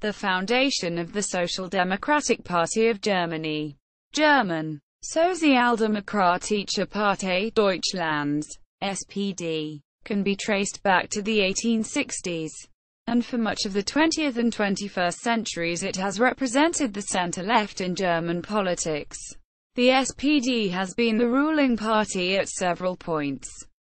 The foundation of the Social Democratic Party of Germany, German, Sozialdemokratische Partei Deutschlands, SPD, can be traced back to the 1860s, and for much of the 20th and 21st centuries it has represented the center-left in German politics. The SPD has been the ruling party at several points.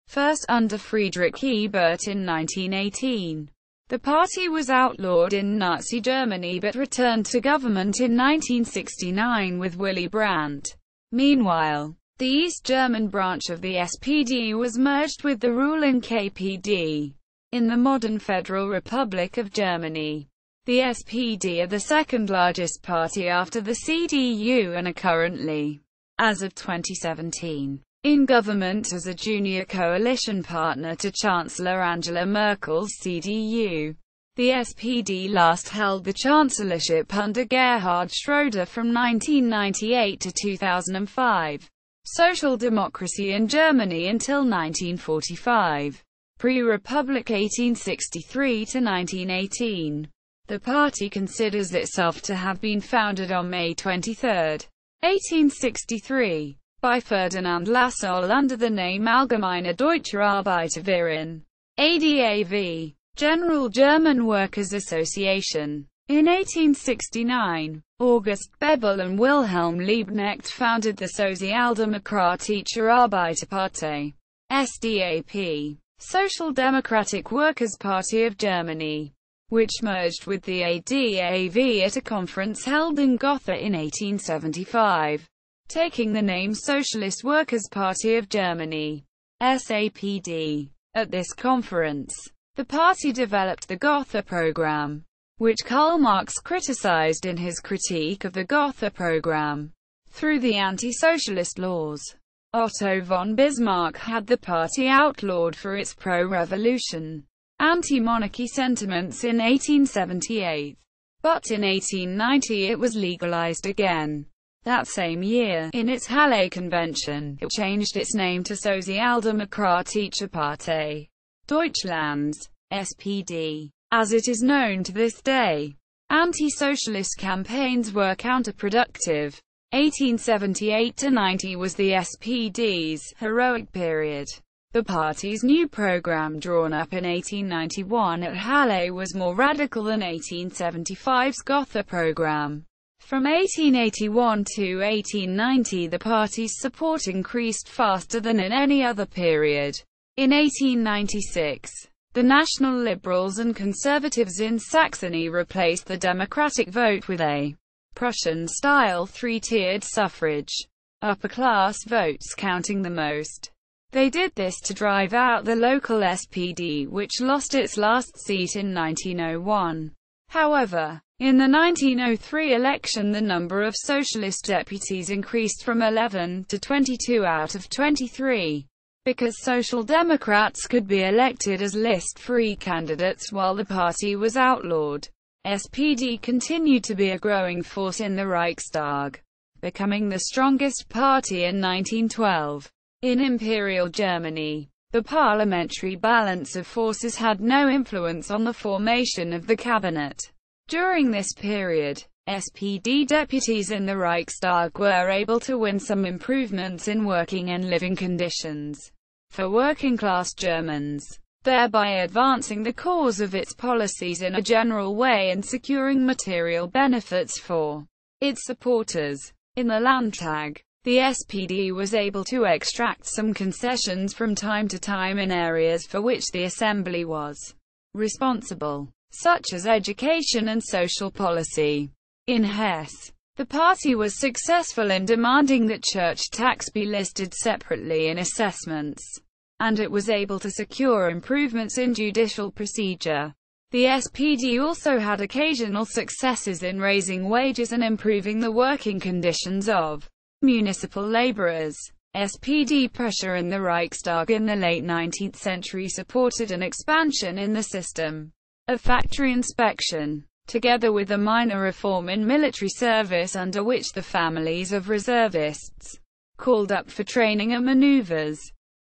First under Friedrich Ebert in 1918. The party was outlawed in Nazi Germany but returned to government in 1969 with Willy Brandt. Meanwhile, the East German branch of the SPD was merged with the ruling KPD. In the modern Federal Republic of Germany, the SPD are the second largest party after the CDU and are currently, as of 2017, in government as a junior coalition partner to Chancellor Angela Merkel's CDU. The SPD last held the chancellorship under Gerhard Schröder from 1998 to 2005. Social democracy in Germany until 1945. Pre-Republic 1863 to 1918. The party considers itself to have been founded on May 23, 1863. By Ferdinand Lassalle under the name Allgemeine Deutsche Arbeiterverein, ADAV, General German Workers' Association. In 1869, August Bebel and Wilhelm Liebknecht founded the Sozialdemokratische Arbeiterpartei, SDAP, Social Democratic Workers' Party of Germany, which merged with the ADAV at a conference held in Gotha in 1875. Taking the name Socialist Workers' Party of Germany, SAPD. At this conference, the party developed the Gotha program, which Karl Marx criticized in his critique of the Gotha program. Through the anti-socialist laws, Otto von Bismarck had the party outlawed for its pro-revolution, anti-monarchy sentiments in 1878. But in 1890 it was legalized again. That same year, in its Halle Convention, it changed its name to Sozialdemokratische Partei Deutschlands, SPD, as it is known to this day. Anti-socialist campaigns were counterproductive. 1878 to 90 was the SPD's heroic period. The party's new program drawn up in 1891 at Halle was more radical than 1875's Gotha program. From 1881 to 1890 the party's support increased faster than in any other period. In 1896, the National Liberals and Conservatives in Saxony replaced the democratic vote with a Prussian-style three-tiered suffrage, upper-class votes counting the most. They did this to drive out the local SPD, which lost its last seat in 1901. However, in the 1903 election the number of socialist deputies increased from 11 to 22 out of 23, because Social Democrats could be elected as list-free candidates while the party was outlawed. SPD continued to be a growing force in the Reichstag, becoming the strongest party in 1912. In Imperial Germany, the parliamentary balance of forces had no influence on the formation of the cabinet. During this period, SPD deputies in the Reichstag were able to win some improvements in working and living conditions for working-class Germans, thereby advancing the cause of its policies in a general way and securing material benefits for its supporters. In the Landtag, the SPD was able to extract some concessions from time to time in areas for which the Assembly was responsible, such as education and social policy. In Hesse, the party was successful in demanding that church tax be listed separately in assessments, and it was able to secure improvements in judicial procedure. The SPD also had occasional successes in raising wages and improving the working conditions of municipal laborers. SPD pressure in the Reichstag in the late 19th century supported an expansion in the system of factory inspection, together with a minor reform in military service under which the families of reservists, called up for training and maneuvers,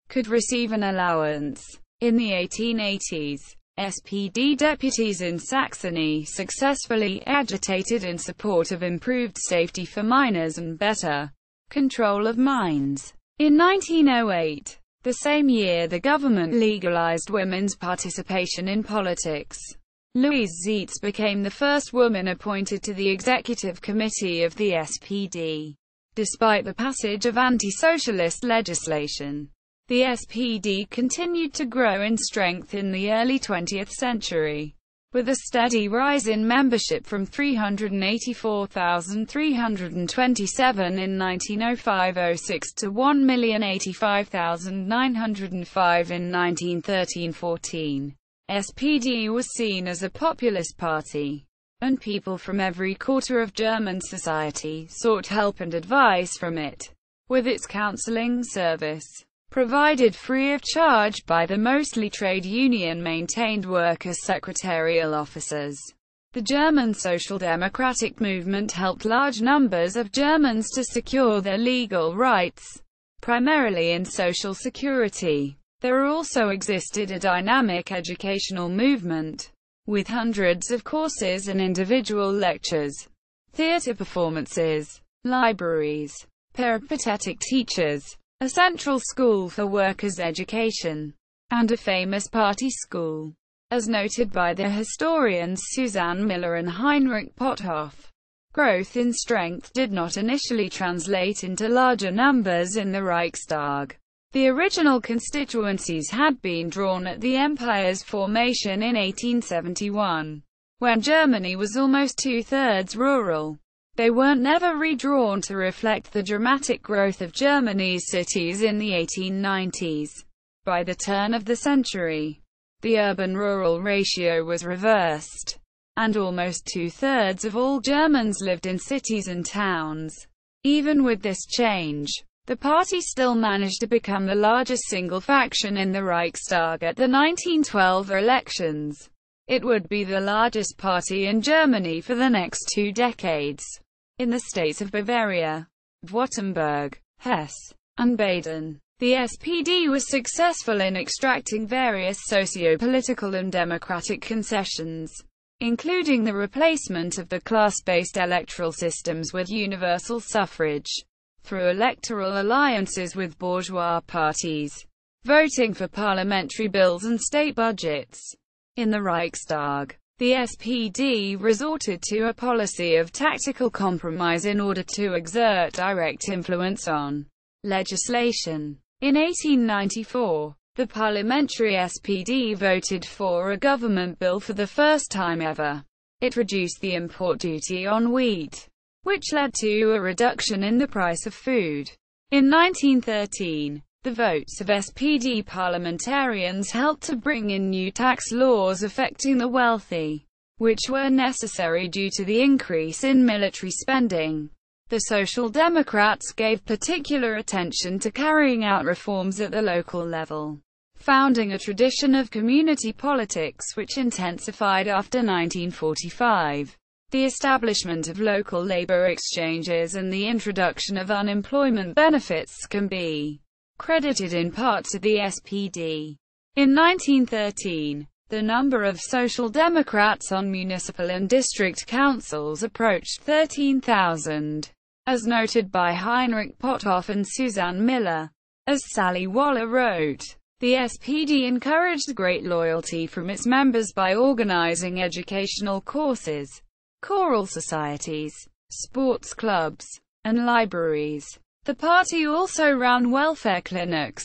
could receive an allowance. In the 1880s, SPD deputies in Saxony successfully agitated in support of improved safety for miners and better control of mines. In 1908, the same year, the government legalized women's participation in politics. Louise Zeitz became the first woman appointed to the executive committee of the SPD. Despite the passage of anti-socialist legislation, the SPD continued to grow in strength in the early 20th century, with a steady rise in membership from 384,327 in 1905-06 to 1,085,905 in 1913-14. SPD was seen as a populist party, and people from every quarter of German society sought help and advice from it, with its counseling service provided free of charge by the mostly trade union-maintained workers' secretarial offices. The German social democratic movement helped large numbers of Germans to secure their legal rights, primarily in social security. There also existed a dynamic educational movement, with hundreds of courses and individual lectures, theater performances, libraries, peripatetic teachers, a central school for workers' education, and a famous party school. As noted by the historians Susanne Miller and Heinrich Potthoff, growth in strength did not initially translate into larger numbers in the Reichstag. The original constituencies had been drawn at the empire's formation in 1871, when Germany was almost two-thirds rural. They weren't never redrawn to reflect the dramatic growth of Germany's cities in the 1890s. By the turn of the century, the urban-rural ratio was reversed, and almost two-thirds of all Germans lived in cities and towns. Even with this change, the party still managed to become the largest single faction in the Reichstag at the 1912 elections. It would be the largest party in Germany for the next 2 decades. In the states of Bavaria, Württemberg, Hesse, and Baden, the SPD was successful in extracting various socio-political and democratic concessions, including the replacement of the class-based electoral systems with universal suffrage, through electoral alliances with bourgeois parties, voting for parliamentary bills and state budgets. In the Reichstag, the SPD resorted to a policy of tactical compromise in order to exert direct influence on legislation. In 1894, the parliamentary SPD voted for a government bill for the first time ever. It reduced the import duty on wheat, which led to a reduction in the price of food. In 1913, the votes of SPD parliamentarians helped to bring in new tax laws affecting the wealthy, which were necessary due to the increase in military spending. The Social Democrats gave particular attention to carrying out reforms at the local level, founding a tradition of community politics which intensified after 1945. The establishment of local labor exchanges and the introduction of unemployment benefits can be credited in part to the SPD. In 1913, the number of Social Democrats on municipal and district councils approached 13,000. As noted by Heinrich Potthoff and Susanne Miller. As Sally Waller wrote, the SPD encouraged great loyalty from its members by organizing educational courses, choral societies, sports clubs, and libraries. The party also ran welfare clinics,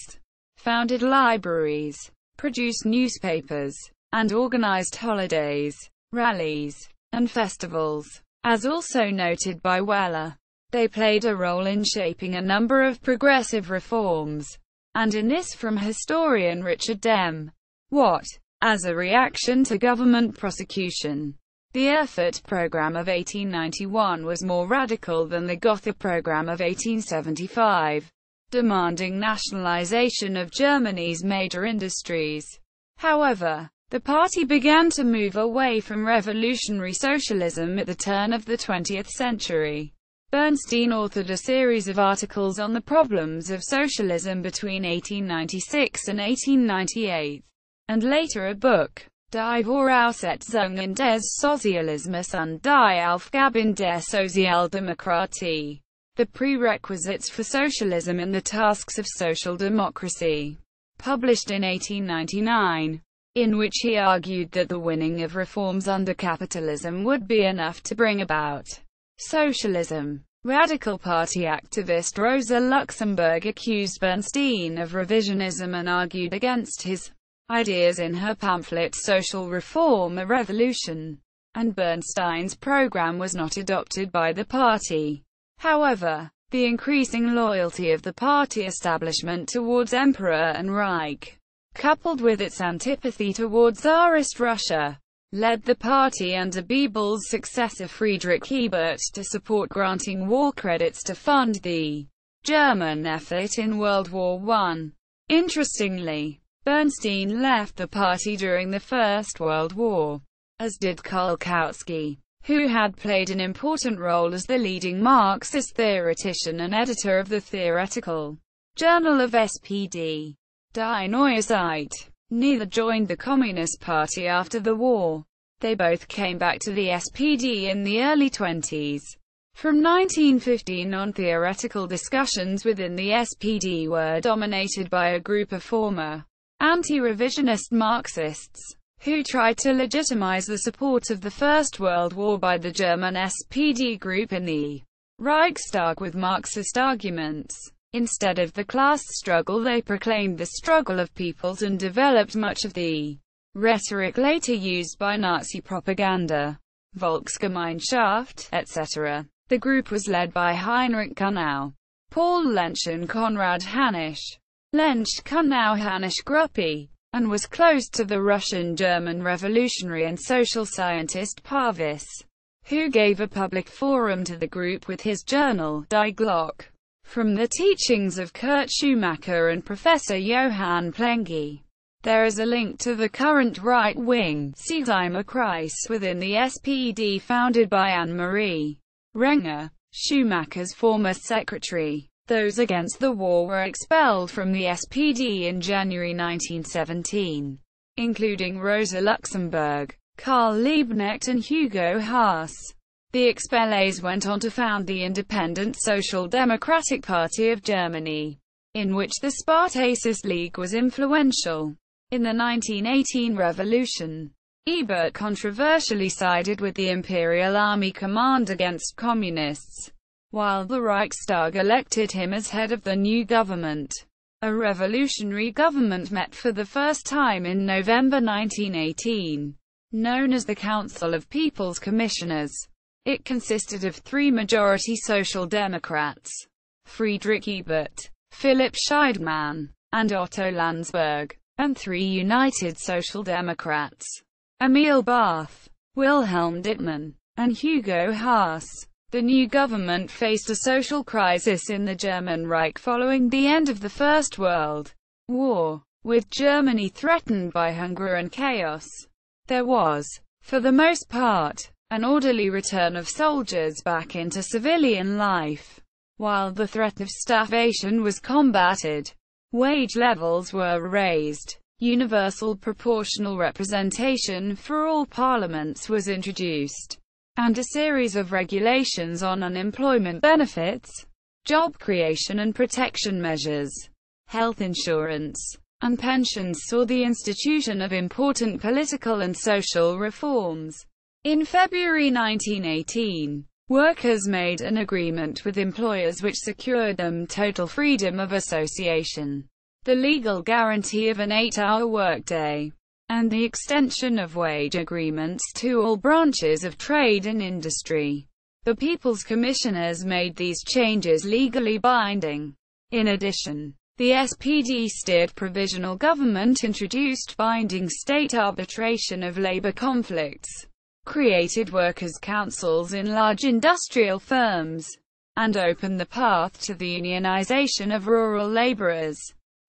founded libraries, produced newspapers, and organized holidays, rallies, and festivals. As also noted by Weller, they played a role in shaping a number of progressive reforms, and in this from historian Richard Dem. Watt. As a reaction to government prosecution, the Erfurt Programme of 1891 was more radical than the Gotha Programme of 1875, demanding nationalization of Germany's major industries. However, the party began to move away from revolutionary socialism at the turn of the 20th century. Bernstein authored a series of articles on the problems of socialism between 1896 and 1898, and later a book, Die Voraussetzungen des Sozialismus und die Aufgaben der Sozialdemokratie. The Prerequisites for Socialism and the Tasks of Social Democracy, published in 1899, in which he argued that the winning of reforms under capitalism would be enough to bring about socialism. Radical Party activist Rosa Luxemburg accused Bernstein of revisionism and argued against his ideas in her pamphlet Social Reform: A Revolution, and Bernstein's program was not adopted by the party. However, the increasing loyalty of the party establishment towards Emperor and Reich, coupled with its antipathy towards Tsarist Russia, led the party under Bebel's successor Friedrich Ebert to support granting war credits to fund the German effort in World War I. Interestingly, Bernstein left the party during the First World War, as did Karl Kautsky, who had played an important role as the leading Marxist theoretician and editor of the theoretical journal of SPD, Die Neue Zeit. Neither joined the Communist Party after the war. They both came back to the SPD in the early 20s. From 1915 on, theoretical discussions within the SPD were dominated by a group of former anti-revisionist Marxists, who tried to legitimize the support of the First World War by the German SPD group in the Reichstag with Marxist arguments. Instead of the class struggle, they proclaimed the struggle of peoples and developed much of the rhetoric later used by Nazi propaganda, Volksgemeinschaft, etc. The group was led by Heinrich Kuhnau, Paul Lensch and Konrad Hanisch. Lensch, Kuhnau, Hanisch Gruppe, and was close to the Russian-German revolutionary and social scientist Parvis, who gave a public forum to the group with his journal, Die Glock. From the teachings of Kurt Schumacher and Professor Johann Plengy, there is a link to the current right-wing Kreis within the SPD founded by Anne-Marie Renger, Schumacher's former secretary. Those against the war were expelled from the SPD in January 1917, including Rosa Luxemburg, Karl Liebknecht and Hugo Haas. The expellees went on to found the independent Social Democratic Party of Germany, in which the Spartacist League was influential. In the 1918 revolution, Ebert controversially sided with the Imperial Army Command against communists, while the Reichstag elected him as head of the new government. A revolutionary government met for the first time in November 1918, known as the Council of People's Commissioners. It consisted of 3 majority Social Democrats, Friedrich Ebert, Philipp Scheidemann, and Otto Landsberg, and 3 United Social Democrats, Emil Barth, Wilhelm Dittmann, and Hugo Haas. The new government faced a social crisis in the German Reich following the end of the First World War, with Germany threatened by hunger and chaos. There was, for the most part, an orderly return of soldiers back into civilian life, while the threat of starvation was combated. Wage levels were raised. Universal proportional representation for all parliaments was introduced, and a series of regulations on unemployment benefits, job creation and protection measures, health insurance, and pensions saw the institution of important political and social reforms. In February 1918, workers made an agreement with employers which secured them total freedom of association, the legal guarantee of an 8-hour workday, and the extension of wage agreements to all branches of trade and industry. The People's Commissioners made these changes legally binding. In addition, the SPD steered provisional government, introduced binding state arbitration of labor conflicts, created workers' councils in large industrial firms, and opened the path to the unionization of rural laborers.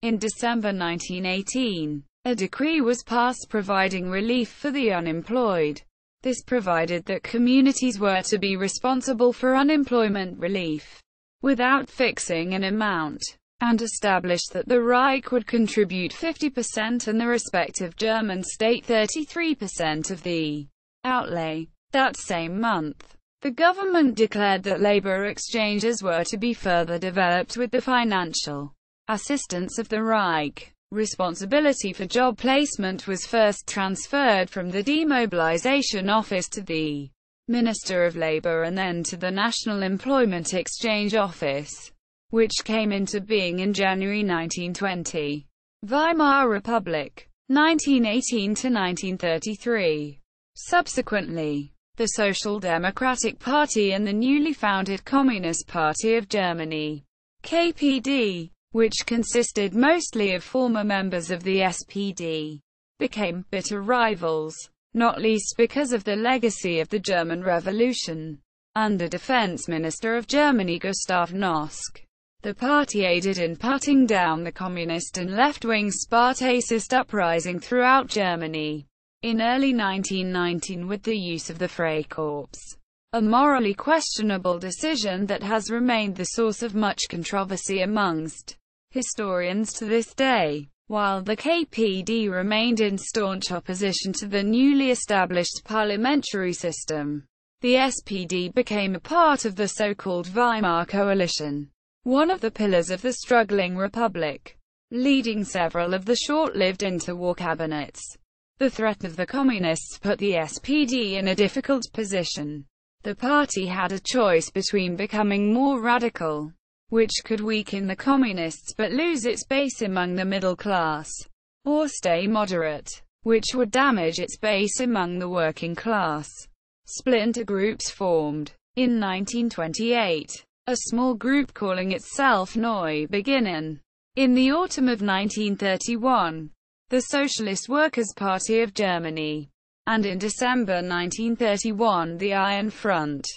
In December 1918, a decree was passed providing relief for the unemployed. This provided that communities were to be responsible for unemployment relief, without fixing an amount. and established that the Reich would contribute 50% and the respective German state 33% of the outlay. That same month, the government declared that labor exchanges were to be further developed with the financial assistance of the Reich. Responsibility for job placement was first transferred from the Demobilization Office to the Minister of Labor and then to the National Employment Exchange Office, which came into being in January 1920. Weimar Republic, 1918 to 1933. Subsequently, the Social Democratic Party and the newly founded Communist Party of Germany, KPD, which consisted mostly of former members of the SPD, became bitter rivals, not least because of the legacy of the German Revolution. Under Defense Minister of Germany Gustav Noske, the party aided in putting down the communist and left-wing Spartacist uprising throughout Germany in early 1919 with the use of the Freikorps, a morally questionable decision that has remained the source of much controversy amongst historians to this day. While the KPD remained in staunch opposition to the newly established parliamentary system, the SPD became a part of the so-called Weimar Coalition, one of the pillars of the struggling republic, leading several of the short-lived interwar cabinets. The threat of the communists put the SPD in a difficult position. The party had a choice between becoming more radical, which could weaken the communists but lose its base among the middle class, or stay moderate, which would damage its base among the working class. Splinter groups formed. In 1928, a small group calling itself Neue Beginnen. In the autumn of 1931, the Socialist Workers' Party of Germany, and in December 1931 the Iron Front.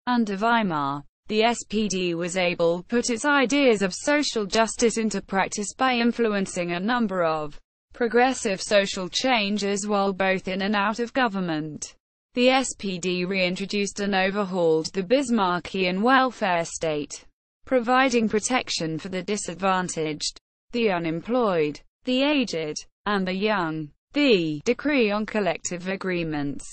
Under Weimar, the SPD was able to put its ideas of social justice into practice by influencing a number of progressive social changes while both in and out of government. The SPD reintroduced and overhauled the Bismarckian welfare state, providing protection for the disadvantaged, the unemployed, the aged, and the young. The Decree on Collective Agreements,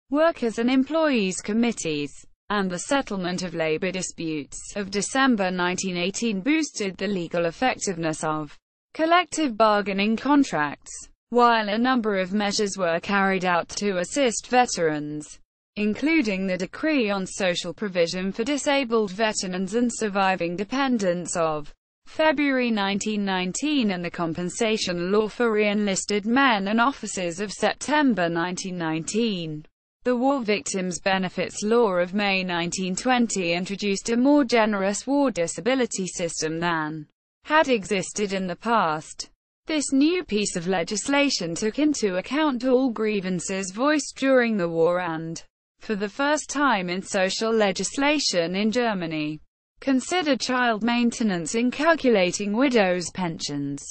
Workers' and Employees' Committees, and the Settlement of Labor Disputes of December 1918 boosted the legal effectiveness of collective bargaining contracts, while a number of measures were carried out to assist veterans, including the Decree on Social Provision for Disabled Veterans and Surviving Dependents of February 1919 and the Compensation Law for Re-enlisted Men and Officers of September 1919. The War Victims Benefits Law of May 1920 introduced a more generous war disability system than had existed in the past. This new piece of legislation took into account all grievances voiced during the war and, for the first time in social legislation in Germany, considered child maintenance in calculating widows' pensions.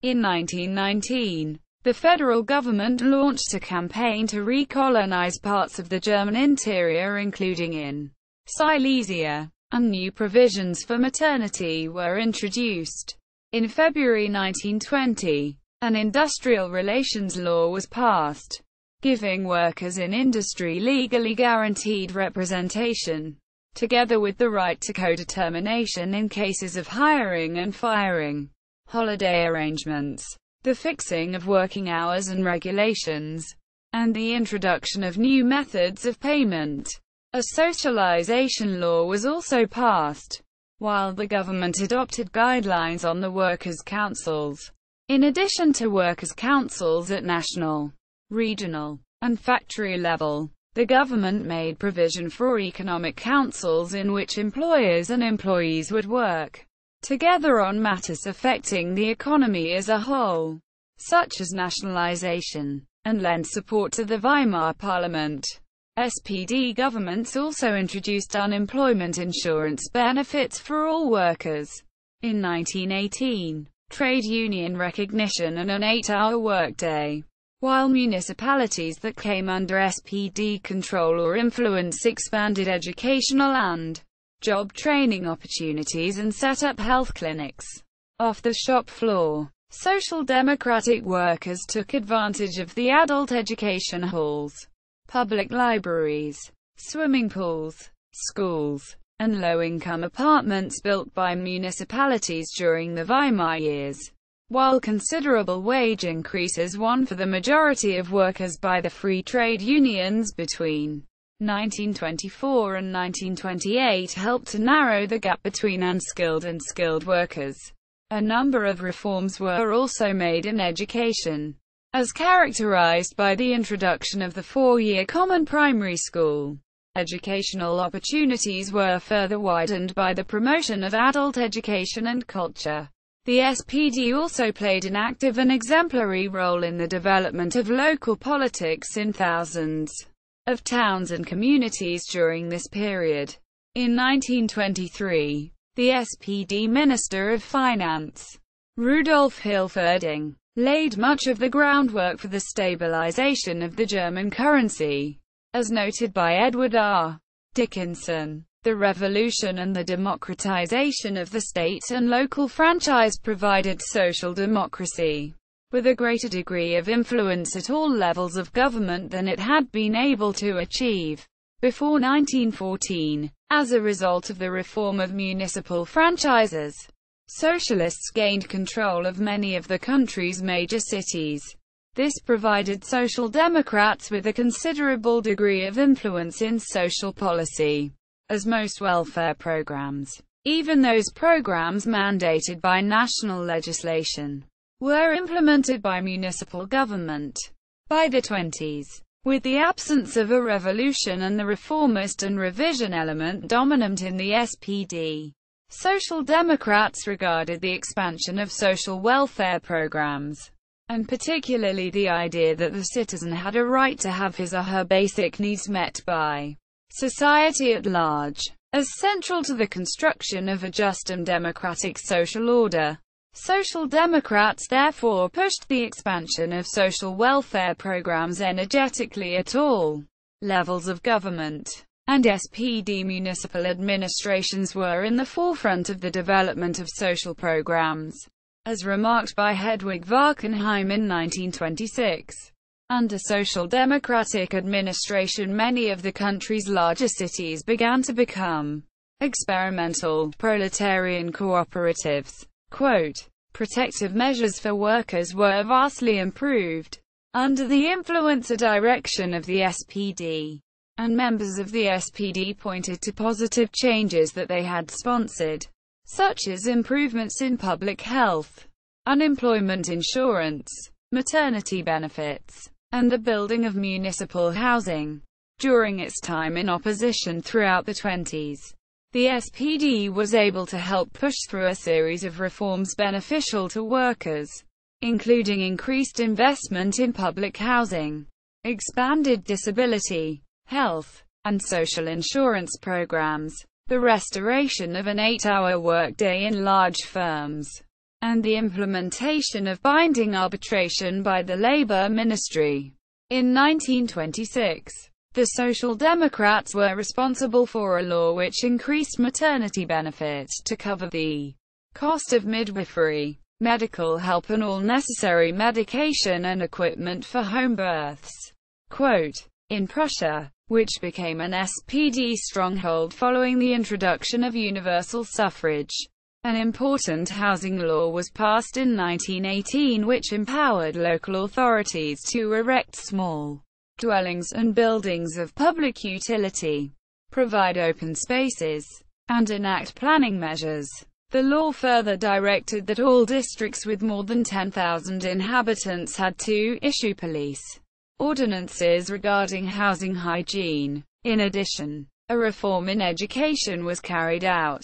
In 1919, the federal government launched a campaign to recolonize parts of the German interior including in Silesia, and new provisions for maternity were introduced. In February 1920, an industrial relations law was passed, giving workers in industry legally guaranteed representation, together with the right to co-determination in cases of hiring and firing, holiday arrangements, the fixing of working hours and regulations, and the introduction of new methods of payment. A socialization law was also passed, while the government adopted guidelines on the workers' councils. In addition to workers' councils at national, regional, and factory level, the government made provision for economic councils in which employers and employees would work together on matters affecting the economy as a whole, such as nationalization, and lend support to the Weimar Parliament. SPD governments also introduced unemployment insurance benefits for all workers. In 1918, trade union recognition and an 8-hour workday, while municipalities that came under SPD control or influence expanded educational and job training opportunities and set up health clinics. off the shop floor. Social democratic workers took advantage of the adult education halls, public libraries, swimming pools, schools, and low-income apartments built by municipalities during the Weimar years, while considerable wage increases won for the majority of workers by the free trade unions between 1924 and 1928 helped to narrow the gap between unskilled and skilled workers. A number of reforms were also made in education, as characterized by the introduction of the four-year common primary school. Educational opportunities were further widened by the promotion of adult education and culture. The SPD also played an active and exemplary role in the development of local politics in thousands of towns and communities during this period. In 1923, the SPD Minister of Finance, Rudolf Hilferding, laid much of the groundwork for the stabilization of the German currency. As noted by Edward R. Dickinson, the revolution and the democratization of the state and local franchise provided social democracy with a greater degree of influence at all levels of government than it had been able to achieve before 1914. As a result of the reform of municipal franchises, socialists gained control of many of the country's major cities. This provided Social Democrats with a considerable degree of influence in social policy, as most welfare programs, even those programs mandated by national legislation, were implemented by municipal government. By the 20s, with the absence of a revolution and the reformist and revision element dominant in the SPD, Social Democrats regarded the expansion of social welfare programs, and particularly the idea that the citizen had a right to have his or her basic needs met by society at large, as central to the construction of a just and democratic social order. Social Democrats therefore pushed the expansion of social welfare programs energetically at all levels of government, and SPD municipal administrations were in the forefront of the development of social programs, as remarked by Hedwig Warkenheim in 1926. Under social democratic administration, many of the country's larger cities began to become experimental, proletarian cooperatives. Quote, protective measures for workers were vastly improved under the influence or direction of the SPD, and members of the SPD pointed to positive changes that they had sponsored, such as improvements in public health, unemployment insurance, maternity benefits, and the building of municipal housing. During its time in opposition throughout the 20s, the SPD was able to help push through a series of reforms beneficial to workers, including increased investment in public housing, expanded disability, health, and social insurance programs, the restoration of an 8-hour workday in large firms, and the implementation of binding arbitration by the Labor Ministry. In 1926, the Social Democrats were responsible for a law which increased maternity benefits to cover the cost of midwifery, medical help and all necessary medication and equipment for home births. Quote, in Prussia, which became an SPD stronghold following the introduction of universal suffrage, an important housing law was passed in 1918 which empowered local authorities to erect small dwellings and buildings of public utility, provide open spaces, and enact planning measures. The law further directed that all districts with more than 10,000 inhabitants had to issue police ordinances regarding housing hygiene. In addition, a reform in education was carried out.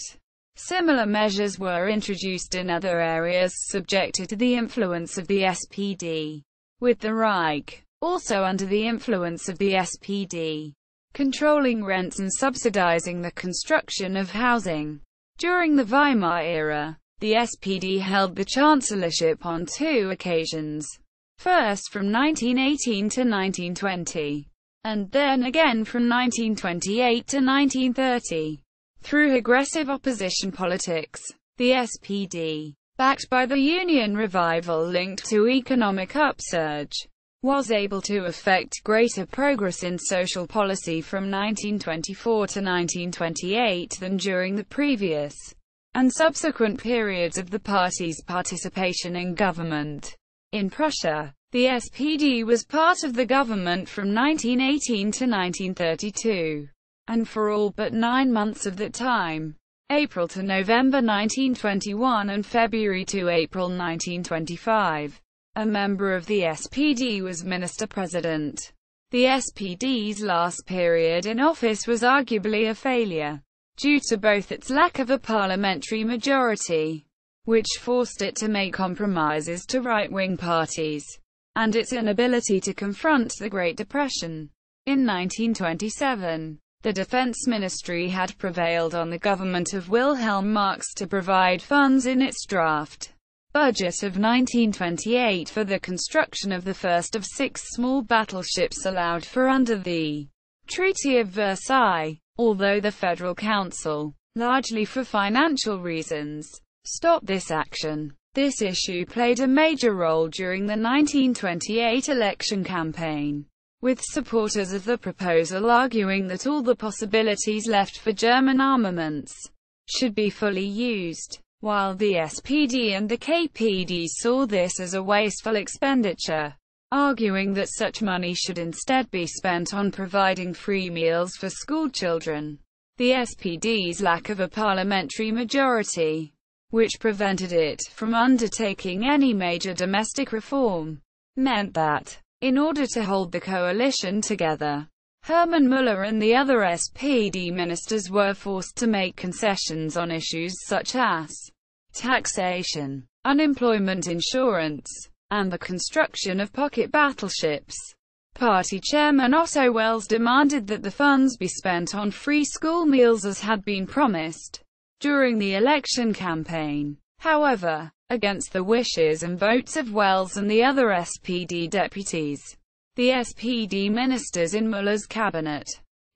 Similar measures were introduced in other areas subjected to the influence of the SPD, with the Reich also under the influence of the SPD, controlling rents and subsidizing the construction of housing. During the Weimar era, the SPD held the chancellorship on 2 occasions, first from 1918 to 1920, and then again from 1928 to 1930. Through aggressive opposition politics, the SPD backed by the Union revival linked to economic upsurge, was able to effect greater progress in social policy from 1924 to 1928 than during the previous and subsequent periods of the party's participation in government. In Prussia, the SPD was part of the government from 1918 to 1932, and for all but 9 months of that time, April to November 1921 and February to April 1925, a member of the SPD was minister-president. The SPD's last period in office was arguably a failure, due to both its lack of a parliamentary majority, which forced it to make compromises to right-wing parties, and its inability to confront the Great Depression. In 1927, the Defense Ministry had prevailed on the government of Wilhelm Marx to provide funds in its draft budget of 1928 for the construction of the first of 6 small battleships allowed for under the Treaty of Versailles, although the Federal Council, largely for financial reasons, stopped this action. This issue played a major role during the 1928 election campaign, with supporters of the proposal arguing that all the possibilities left for German armaments should be fully used, while the SPD and the KPD saw this as a wasteful expenditure, arguing that such money should instead be spent on providing free meals for schoolchildren. The SPD's lack of a parliamentary majority, which prevented it from undertaking any major domestic reform, meant that, in order to hold the coalition together, Hermann Müller and the other SPD ministers were forced to make concessions on issues such as taxation, unemployment insurance, and the construction of pocket battleships. Party chairman Otto Wels demanded that the funds be spent on free school meals as had been promised during the election campaign. However, against the wishes and votes of Wels and the other SPD deputies, the SPD ministers in Müller's cabinet,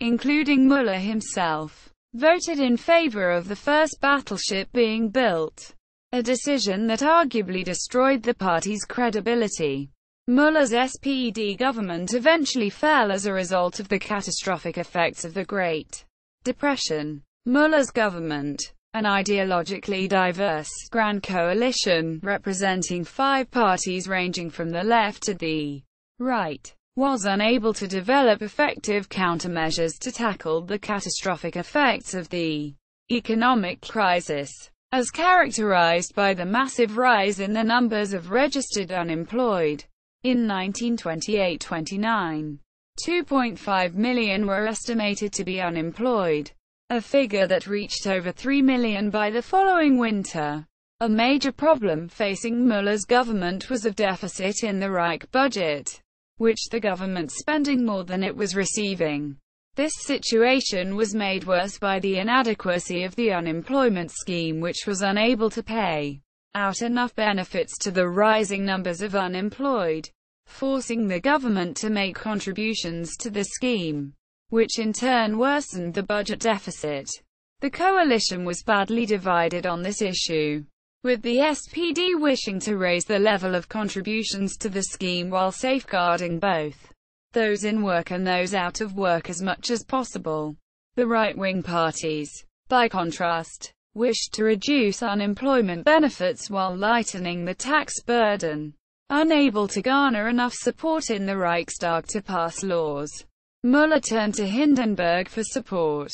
including Müller himself, voted in favor of the first battleship being built, a decision that arguably destroyed the party's credibility. Müller's SPD government eventually fell as a result of the catastrophic effects of the Great Depression. Müller's government, an ideologically diverse Grand Coalition representing 5 parties ranging from the left to the right, was unable to develop effective countermeasures to tackle the catastrophic effects of the economic crisis, as characterized by the massive rise in the numbers of registered unemployed. In 1928-29, 2.5 million were estimated to be unemployed, a figure that reached over 3 million by the following winter. A major problem facing Müller's government was a deficit in the Reich budget, which the government spending more than it was receiving. This situation was made worse by the inadequacy of the unemployment scheme, which was unable to pay out enough benefits to the rising numbers of unemployed, forcing the government to make contributions to the scheme, which in turn worsened the budget deficit. The coalition was badly divided on this issue, with the SPD wishing to raise the level of contributions to the scheme while safeguarding both those in work and those out of work as much as possible. The right-wing parties, by contrast, wished to reduce unemployment benefits while lightening the tax burden. Unable to garner enough support in the Reichstag to pass laws, Müller turned to Hindenburg for support,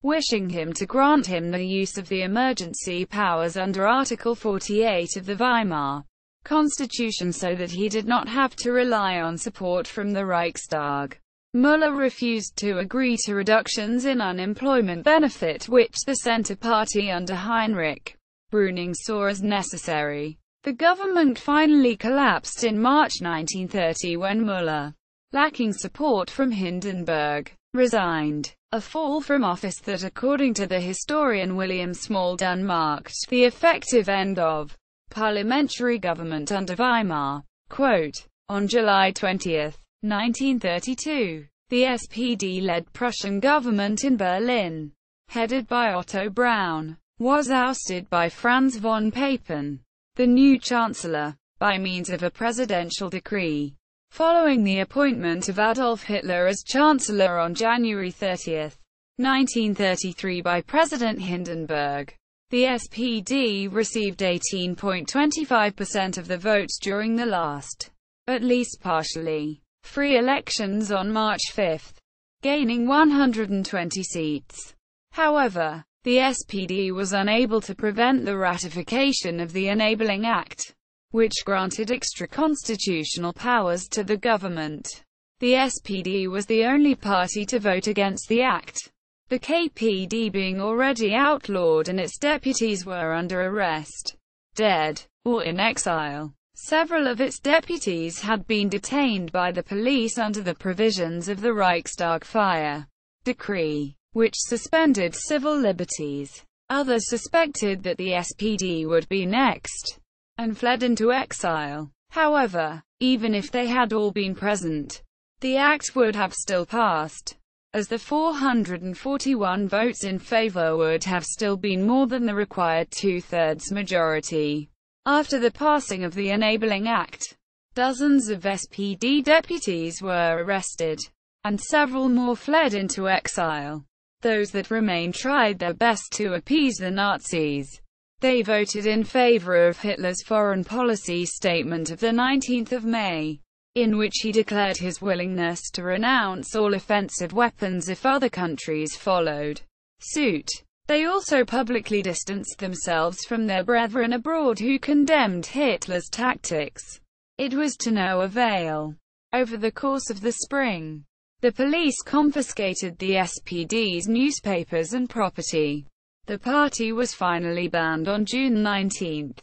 wishing him to grant him the use of the emergency powers under Article 48 of the Weimar Constitution so that he did not have to rely on support from the Reichstag. Müller refused to agree to reductions in unemployment benefit which the Centre Party under Heinrich Brüning saw as necessary. The government finally collapsed in March 1930 when Müller, lacking support from Hindenburg, resigned. A fall from office that, according to the historian William Small-Dunn, marked the effective end of parliamentary government under Weimar. Quote, on July 20, 1932, the SPD-led Prussian government in Berlin, headed by Otto Braun, was ousted by Franz von Papen. the new Chancellor, by means of a presidential decree. Following the appointment of Adolf Hitler as Chancellor on January 30, 1933 by President Hindenburg, the SPD received 18.25% of the votes during the last, at least partially, free elections on March 5, gaining 120 seats. However, the SPD was unable to prevent the ratification of the Enabling Act, which granted extra constitutional powers to the government. The SPD was the only party to vote against the act, the KPD being already outlawed and its deputies were under arrest, dead, or in exile. Several of its deputies had been detained by the police under the provisions of the Reichstag fire decree, which suspended civil liberties. Others suspected that the SPD would be next, and fled into exile. However, even if they had all been present, the act would have still passed, as the 441 votes in favor would have still been more than the required two-thirds majority. After the passing of the Enabling Act, dozens of SPD deputies were arrested, and several more fled into exile. Those that remained tried their best to appease the Nazis. They voted in favor of Hitler's foreign policy statement of the 19th of May, in which he declared his willingness to renounce all offensive weapons if other countries followed suit. They also publicly distanced themselves from their brethren abroad who condemned Hitler's tactics. It was to no avail. Over the course of the spring, the police confiscated the SPD's newspapers and property. The party was finally banned on June 19,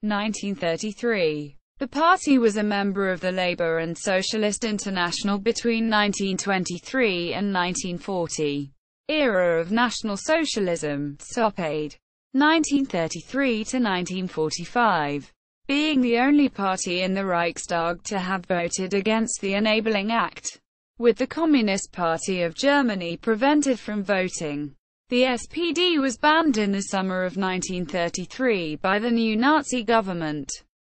1933. The party was a member of the Labour and Socialist International between 1923 and 1940. Era of National Socialism, SOPAID, 1933 to 1945. Being the only party in the Reichstag to have voted against the Enabling Act, with the Communist Party of Germany prevented from voting. The SPD was banned in the summer of 1933 by the new Nazi government.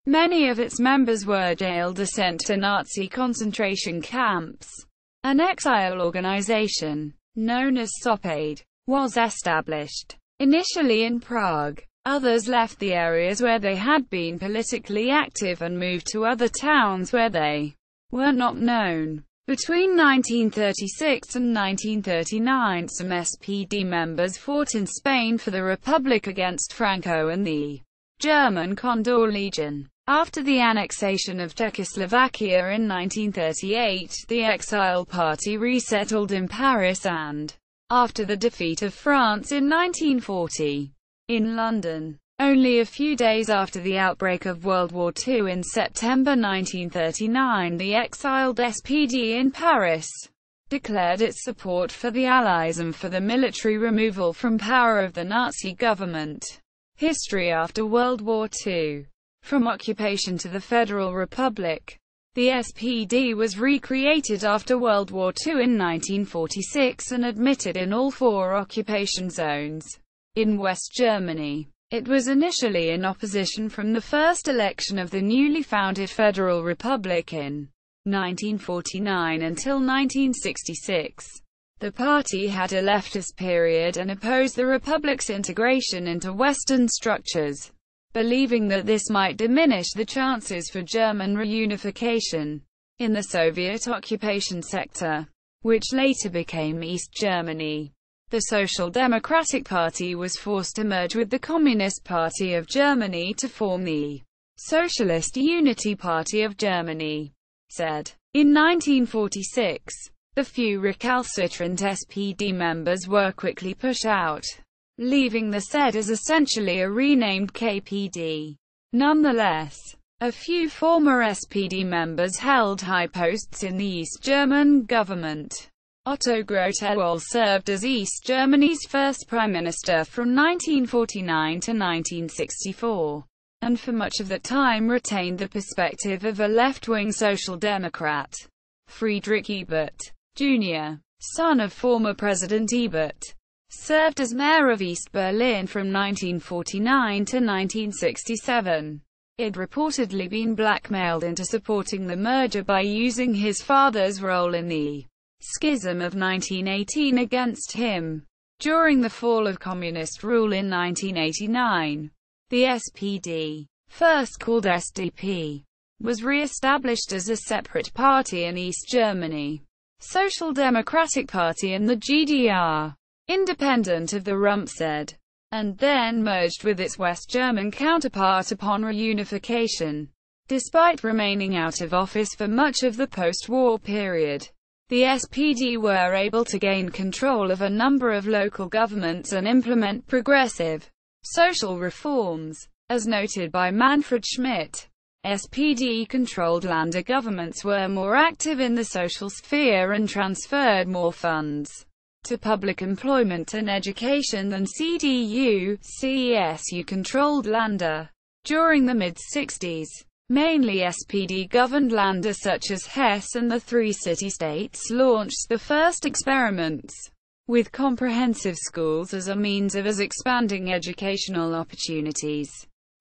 Many of its members were jailed or sent to Nazi concentration camps. An exile organization, known as SOPAID, was established, initially in Prague. Others left the areas where they had been politically active and moved to other towns where they were not known. Between 1936 and 1939, some SPD members fought in Spain for the Republic against Franco and the German Condor Legion. After the annexation of Czechoslovakia in 1938, the Exile Party resettled in Paris and, after the defeat of France in 1940, in London. Only a few days after the outbreak of World War II in September 1939, the exiled SPD in Paris declared its support for the Allies and for the military removal from power of the Nazi government. History after World War II. From occupation to the Federal Republic. The SPD was recreated after World War II in 1946 and admitted in all four occupation zones in West Germany. It was initially in opposition from the first election of the newly founded Federal Republic in 1949 until 1966. The party had a leftist period and opposed the Republic's integration into Western structures, believing that this might diminish the chances for German reunification in the Soviet occupation sector, which later became East Germany. The Social Democratic Party was forced to merge with the Communist Party of Germany to form the Socialist Unity Party of Germany, said. In 1946, the few recalcitrant SPD members were quickly pushed out, leaving the SED as essentially a renamed KPD. Nonetheless, a few former SPD members held high posts in the East German government. Otto Grote-Wohl served as East Germany's first prime minister from 1949 to 1964, and for much of that time retained the perspective of a left-wing social democrat. Friedrich Ebert, Jr., son of former President Ebert, served as mayor of East Berlin from 1949 to 1967. He'd reportedly been blackmailed into supporting the merger by using his father's role in the schism of 1918 against him. During the fall of communist rule in 1989, the SPD, first called SDP, was re-established as a separate party in East Germany. Social Democratic Party in the GDR, independent of the Rumpfzed, and then merged with its West German counterpart upon reunification. Despite remaining out of office for much of the post-war period, the SPD were able to gain control of a number of local governments and implement progressive social reforms. As noted by Manfred Schmidt, SPD-controlled Länder governments were more active in the social sphere and transferred more funds to public employment and education than CDU, CSU-controlled Länder. During the mid-60s, mainly SPD-governed Länder such as Hesse and the three city-states launched the first experiments with comprehensive schools as a means of expanding educational opportunities.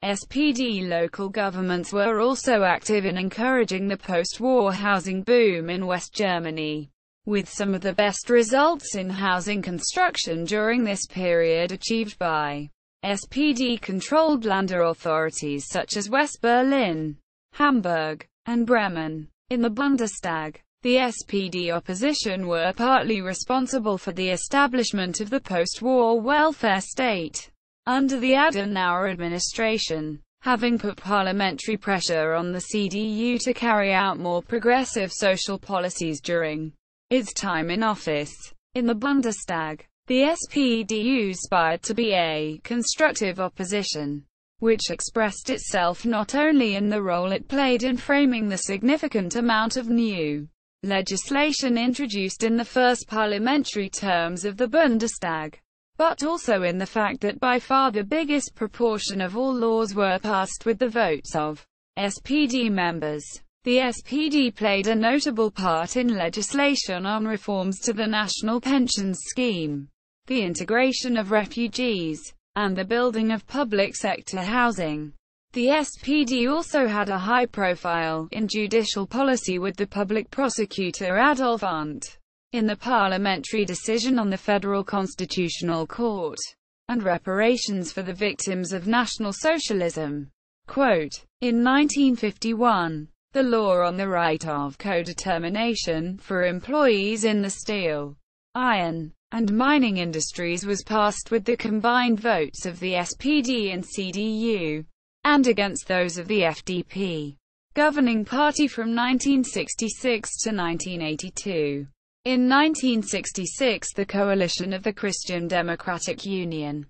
SPD local governments were also active in encouraging the post-war housing boom in West Germany, with some of the best results in housing construction during this period achieved by SPD-controlled Länder authorities such as West Berlin, Hamburg, and Bremen. In the Bundestag, the SPD opposition were partly responsible for the establishment of the post-war welfare state under the Adenauer administration, having put parliamentary pressure on the CDU to carry out more progressive social policies during its time in office. In the Bundestag, the SPD aspired to be a constructive opposition, which expressed itself not only in the role it played in framing the significant amount of new legislation introduced in the first parliamentary terms of the Bundestag, but also in the fact that by far the biggest proportion of all laws were passed with the votes of SPD members. The SPD played a notable part in legislation on reforms to the national pensions scheme, the integration of refugees, and the building of public sector housing. The SPD also had a high profile in judicial policy with the public prosecutor Adolf Arndt in the parliamentary decision on the Federal Constitutional Court, and reparations for the victims of National Socialism. Quote, in 1951, the law on the right of co-determination for employees in the steel, iron, and mining industries was passed with the combined votes of the SPD and CDU, and against those of the FDP, governing party from 1966 to 1982. In 1966, the coalition of the Christian Democratic Union,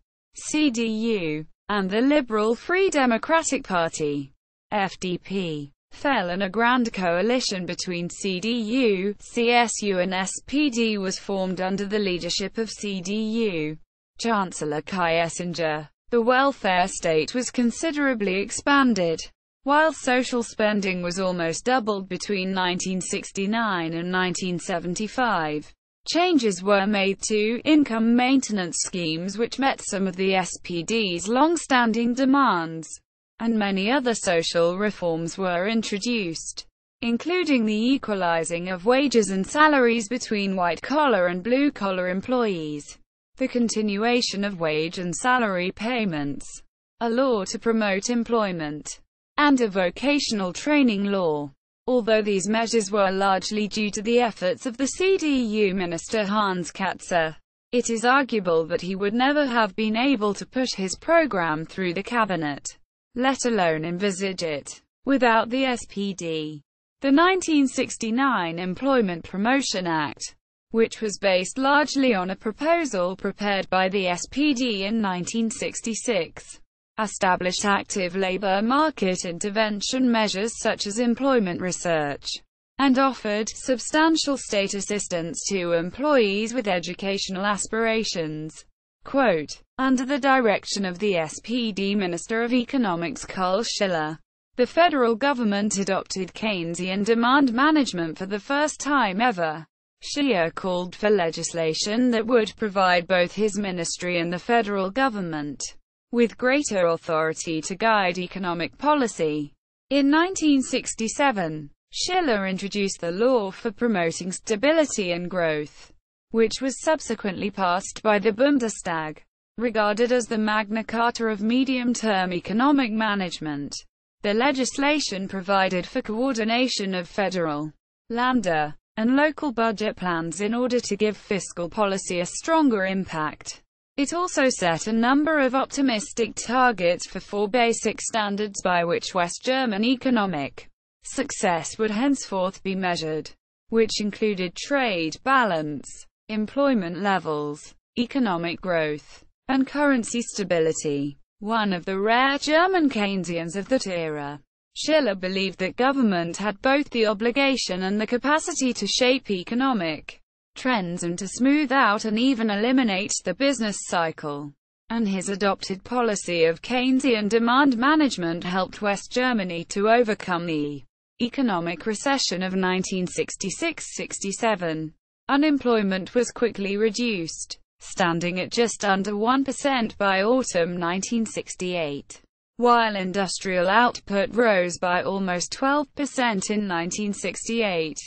CDU, and the Liberal Free Democratic Party, FDP, fell and a grand coalition between CDU, CSU and SPD was formed under the leadership of CDU Chancellor Kiesinger. The welfare state was considerably expanded, while social spending was almost doubled between 1969 and 1975. Changes were made to income maintenance schemes which met some of the SPD's long-standing demands, and many other social reforms were introduced, including the equalizing of wages and salaries between white-collar and blue-collar employees, the continuation of wage and salary payments, a law to promote employment, and a vocational training law. Although these measures were largely due to the efforts of the CDU minister Hans Katzer, it is arguable that he would never have been able to push his program through the cabinet, let alone envisage it, without the SPD. The 1969 Employment Promotion Act, which was based largely on a proposal prepared by the SPD in 1966, established active labor market intervention measures such as employment research, and offered substantial state assistance to employees with educational aspirations. Quote, under the direction of the SPD Minister of Economics Karl Schiller, the federal government adopted Keynesian demand management for the first time ever. Schiller called for legislation that would provide both his ministry and the federal government with greater authority to guide economic policy. In 1967, Schiller introduced the law for promoting stability and growth, which was subsequently passed by the Bundestag. Regarded as the Magna Carta of medium-term economic management, the legislation provided for coordination of federal, Länder, and local budget plans in order to give fiscal policy a stronger impact. It also set a number of optimistic targets for 4 basic standards by which West German economic success would henceforth be measured, which included trade balance, employment levels, economic growth, and currency stability. One of the rare German Keynesians of that era, Schiller believed that government had both the obligation and the capacity to shape economic trends and to smooth out and even eliminate the business cycle. And his adopted policy of Keynesian demand management helped West Germany to overcome the economic recession of 1966-67. Unemployment was quickly reduced, standing at just under 1% by autumn 1968, while industrial output rose by almost 12% in 1968.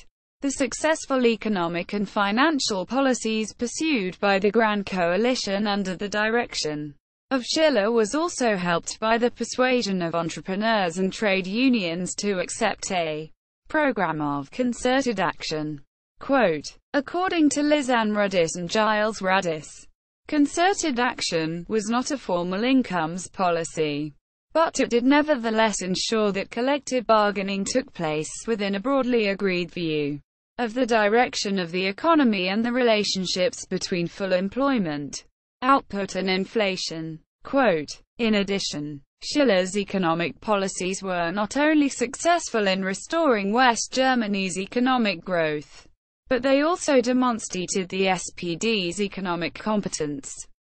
The successful economic and financial policies pursued by the Grand Coalition under the direction of Schiller was also helped by the persuasion of entrepreneurs and trade unions to accept a program of concerted action. Quote, according to Lisanne Rudis and Giles Rudis, concerted action was not a formal incomes policy, but it did nevertheless ensure that collective bargaining took place within a broadly agreed view of the direction of the economy and the relationships between full employment, output and inflation. Quote, in addition, Schiller's economic policies were not only successful in restoring West Germany's economic growth, but they also demonstrated the SPD's economic competence,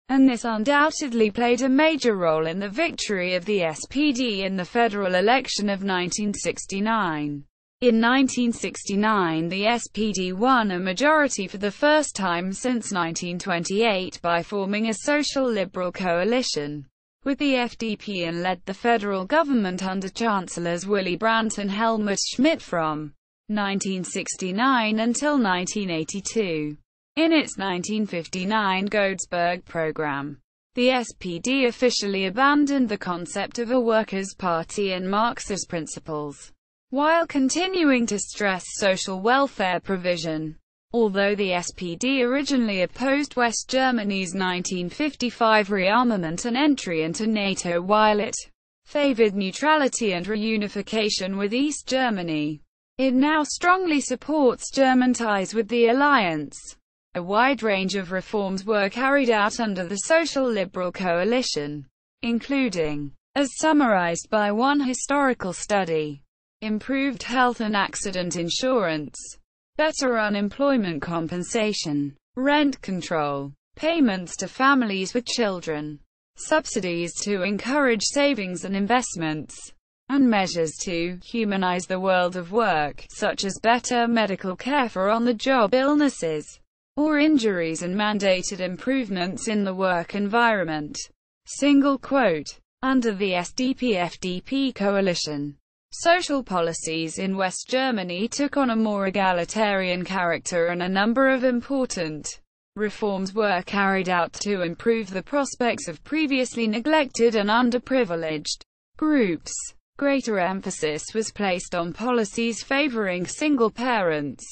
and this undoubtedly played a major role in the victory of the SPD in the federal election of 1969. In 1969, the SPD won a majority for the first time since 1928 by forming a social liberal coalition with the FDP and led the federal government under Chancellors Willy Brandt and Helmut Schmidt from 1969 until 1982. In its 1959 Godesberg program, the SPD officially abandoned the concept of a workers' party and Marxist principles, while continuing to stress social welfare provision. Although the SPD originally opposed West Germany's 1955 rearmament and entry into NATO while it favored neutrality and reunification with East Germany, it now strongly supports German ties with the alliance. A wide range of reforms were carried out under the Social Liberal Coalition, including, as summarized by one historical study, improved health and accident insurance, better unemployment compensation, rent control, payments to families with children, subsidies to encourage savings and investments, and measures to humanize the world of work, such as better medical care for on-the-job illnesses or injuries and mandated improvements in the work environment. Single quote. Under the SDP-FDP coalition, social policies in West Germany took on a more egalitarian character and a number of important reforms were carried out to improve the prospects of previously neglected and underprivileged groups. Greater emphasis was placed on policies favoring single parents,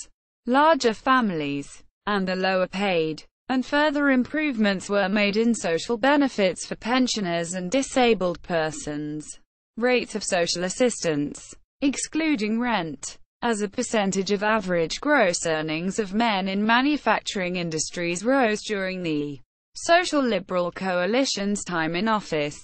larger families, and the lower paid, and further improvements were made in social benefits for pensioners and disabled persons. Rates of social assistance, excluding rent, as a percentage of average gross earnings of men in manufacturing industries rose during the Social Liberal Coalition's time in office,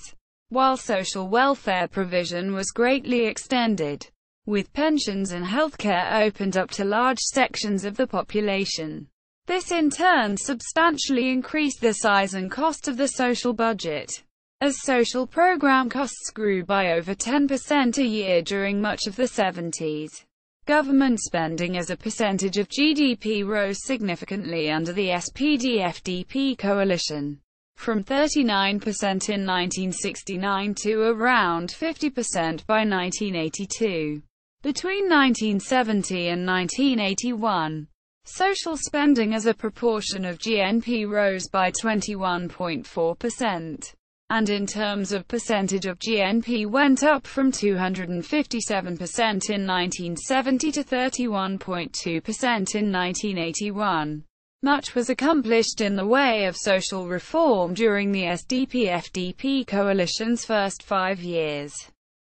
while social welfare provision was greatly extended, with pensions and healthcare opened up to large sections of the population. This in turn substantially increased the size and cost of the social budget, as social program costs grew by over 10% a year during much of the 70s. Government spending as a percentage of GDP rose significantly under the SPD-FDP coalition. from 39% in 1969 to around 50% by 1982. Between 1970 and 1981, social spending as a proportion of GNP rose by 21.4%, and in terms of percentage of GNP went up from 257% in 1970 to 31.2% in 1981. Much was accomplished in the way of social reform during the SDP-FDP coalition's first 5 years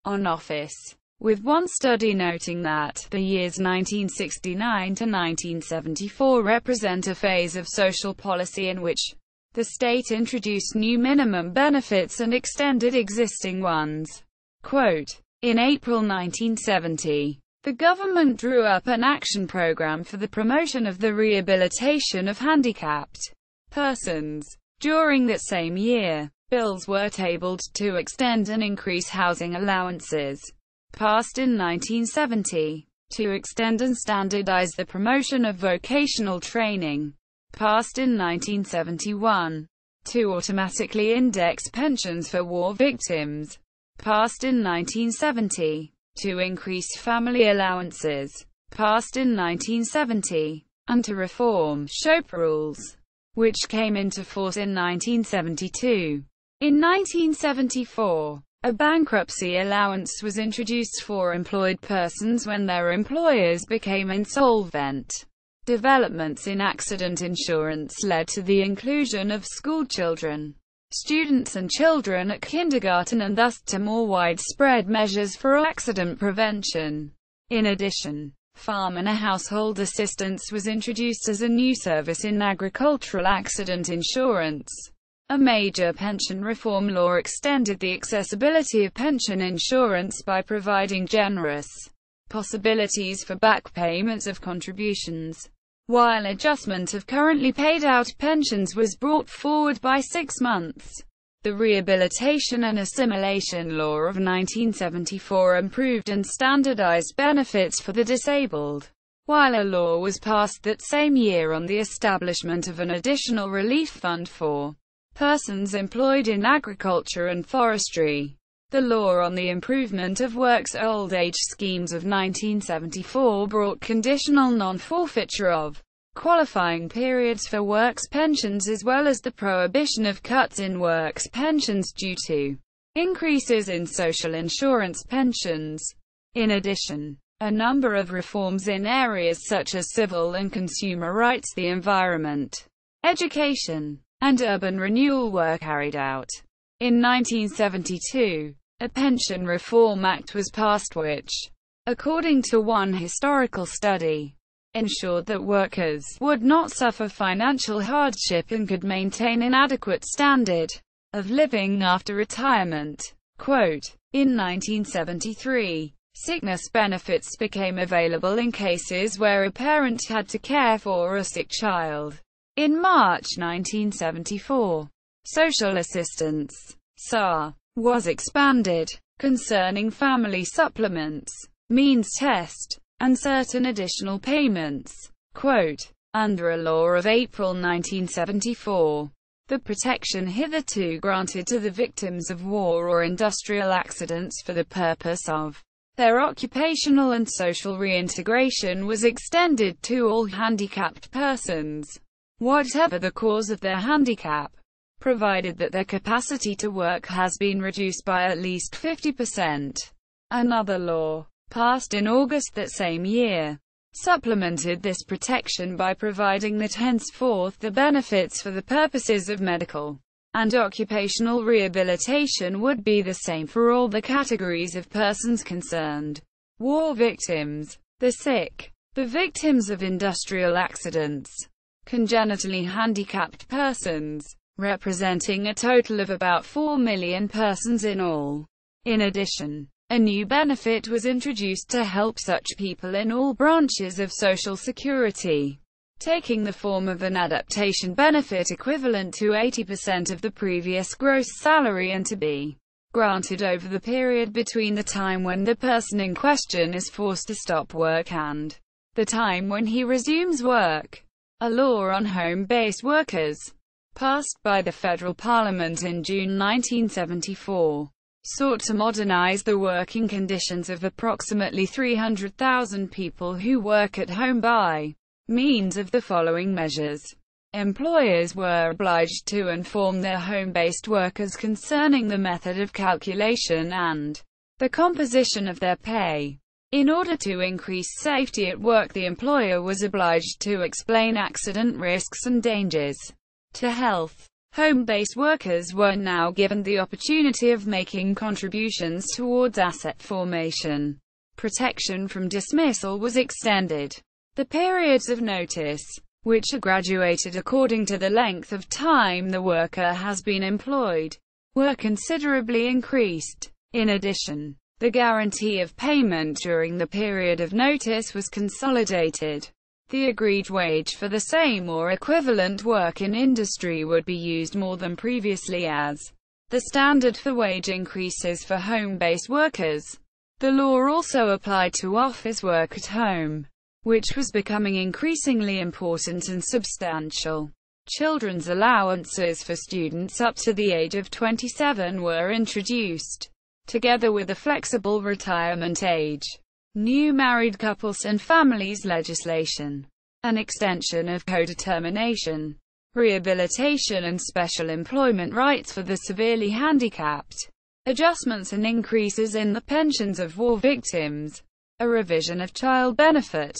on office, with one study noting that the years 1969 to 1974 represent a phase of social policy in which the state introduced new minimum benefits and extended existing ones. Quote, in April 1970, the government drew up an action program for the promotion of the rehabilitation of handicapped persons. During that same year, bills were tabled to extend and increase housing allowances, passed in 1970, to extend and standardize the promotion of vocational training, passed in 1971, to automatically index pensions for war victims, passed in 1970, to increase family allowances, passed in 1970, and to reform SHOP rules, which came into force in 1972. In 1974, a bankruptcy allowance was introduced for employed persons when their employers became insolvent. Developments in accident insurance led to the inclusion of school children, students and children at kindergarten, and thus to more widespread measures for accident prevention. In addition, farm and household assistance was introduced as a new service in agricultural accident insurance. A major pension reform law extended the accessibility of pension insurance by providing generous possibilities for back payments of contributions, while adjustment of currently paid-out pensions was brought forward by 6 months. The Rehabilitation and Assimilation Law of 1974 improved and standardized benefits for the disabled, while a law was passed that same year on the establishment of an additional relief fund for persons employed in agriculture and forestry. The Law on the Improvement of Works Old Age Schemes of 1974 brought conditional non-forfeiture of qualifying periods for works pensions, as well as the prohibition of cuts in works pensions due to increases in social insurance pensions. In addition, a number of reforms in areas such as civil and consumer rights, the environment, education, and urban renewal were carried out. In 1972, a Pension Reform Act was passed which, according to one historical study, ensured that workers would not suffer financial hardship and could maintain an adequate standard of living after retirement. Quote, in 1973, sickness benefits became available in cases where a parent had to care for a sick child. In March 1974, social assistance (SAR) was expanded, concerning family supplements, means test, and certain additional payments. Quote, under a law of April 1974, the protection hitherto granted to the victims of war or industrial accidents for the purpose of their occupational and social reintegration was extended to all handicapped persons, whatever the cause of their handicap, provided that their capacity to work has been reduced by at least 50%. Another law, passed in August that same year, supplemented this protection by providing that henceforth the benefits for the purposes of medical and occupational rehabilitation would be the same for all the categories of persons concerned: war victims, the sick, the victims of industrial accidents, congenitally handicapped persons, representing a total of about 4 million persons in all. In addition, a new benefit was introduced to help such people in all branches of Social Security, taking the form of an adaptation benefit equivalent to 80% of the previous gross salary and to be granted over the period between the time when the person in question is forced to stop work and the time when he resumes work. A law on home-based workers, passed by the federal parliament in June 1974, sought to modernize the working conditions of approximately 300,000 people who work at home by means of the following measures. Employers were obliged to inform their home-based workers concerning the method of calculation and the composition of their pay. In order to increase safety at work, the employer was obliged to explain accident risks and dangers to health. Home-based workers were now given the opportunity of making contributions towards asset formation. Protection from dismissal was extended. The periods of notice, which are graduated according to the length of time the worker has been employed, were considerably increased. In addition, the guarantee of payment during the period of notice was consolidated. The agreed wage for the same or equivalent work in industry would be used more than previously as the standard for wage increases for home-based workers. The law also applied to office work at home, which was becoming increasingly important and substantial. Children's allowances for students up to the age of 27 were introduced, together with a flexible retirement age. New married couples and families legislation, an extension of codetermination, rehabilitation and special employment rights for the severely handicapped, adjustments and increases in the pensions of war victims, a revision of child benefit,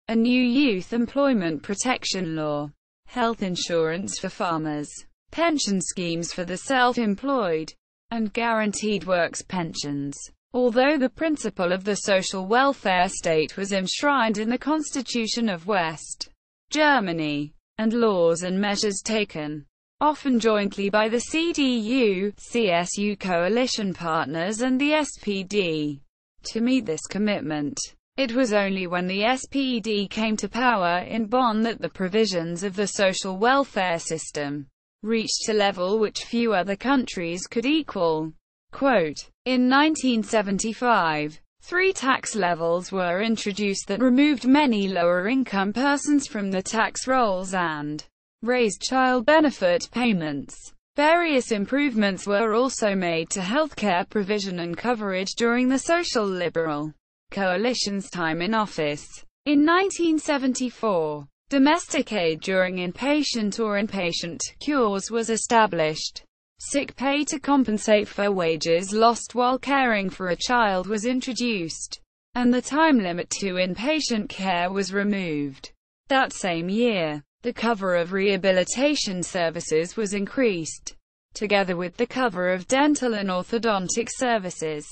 a new youth employment protection law, health insurance for farmers, pension schemes for the self-employed, and guaranteed works pensions. Although the principle of the social welfare state was enshrined in the Constitution of West Germany, and laws and measures taken, often jointly by the CDU, CSU coalition partners and the SPD, to meet this commitment, it was only when the SPD came to power in Bonn that the provisions of the social welfare system reached a level which few other countries could equal. Quote, in 1975, 3 tax levels were introduced that removed many lower-income persons from the tax rolls and raised child benefit payments. Various improvements were also made to healthcare provision and coverage during the Social Liberal Coalition's time in office. In 1974, domestic aid during inpatient or inpatient cures was established. Sick pay to compensate for wages lost while caring for a child was introduced, and the time limit to inpatient care was removed. That same year, the cover of rehabilitation services was increased, together with the cover of dental and orthodontic services.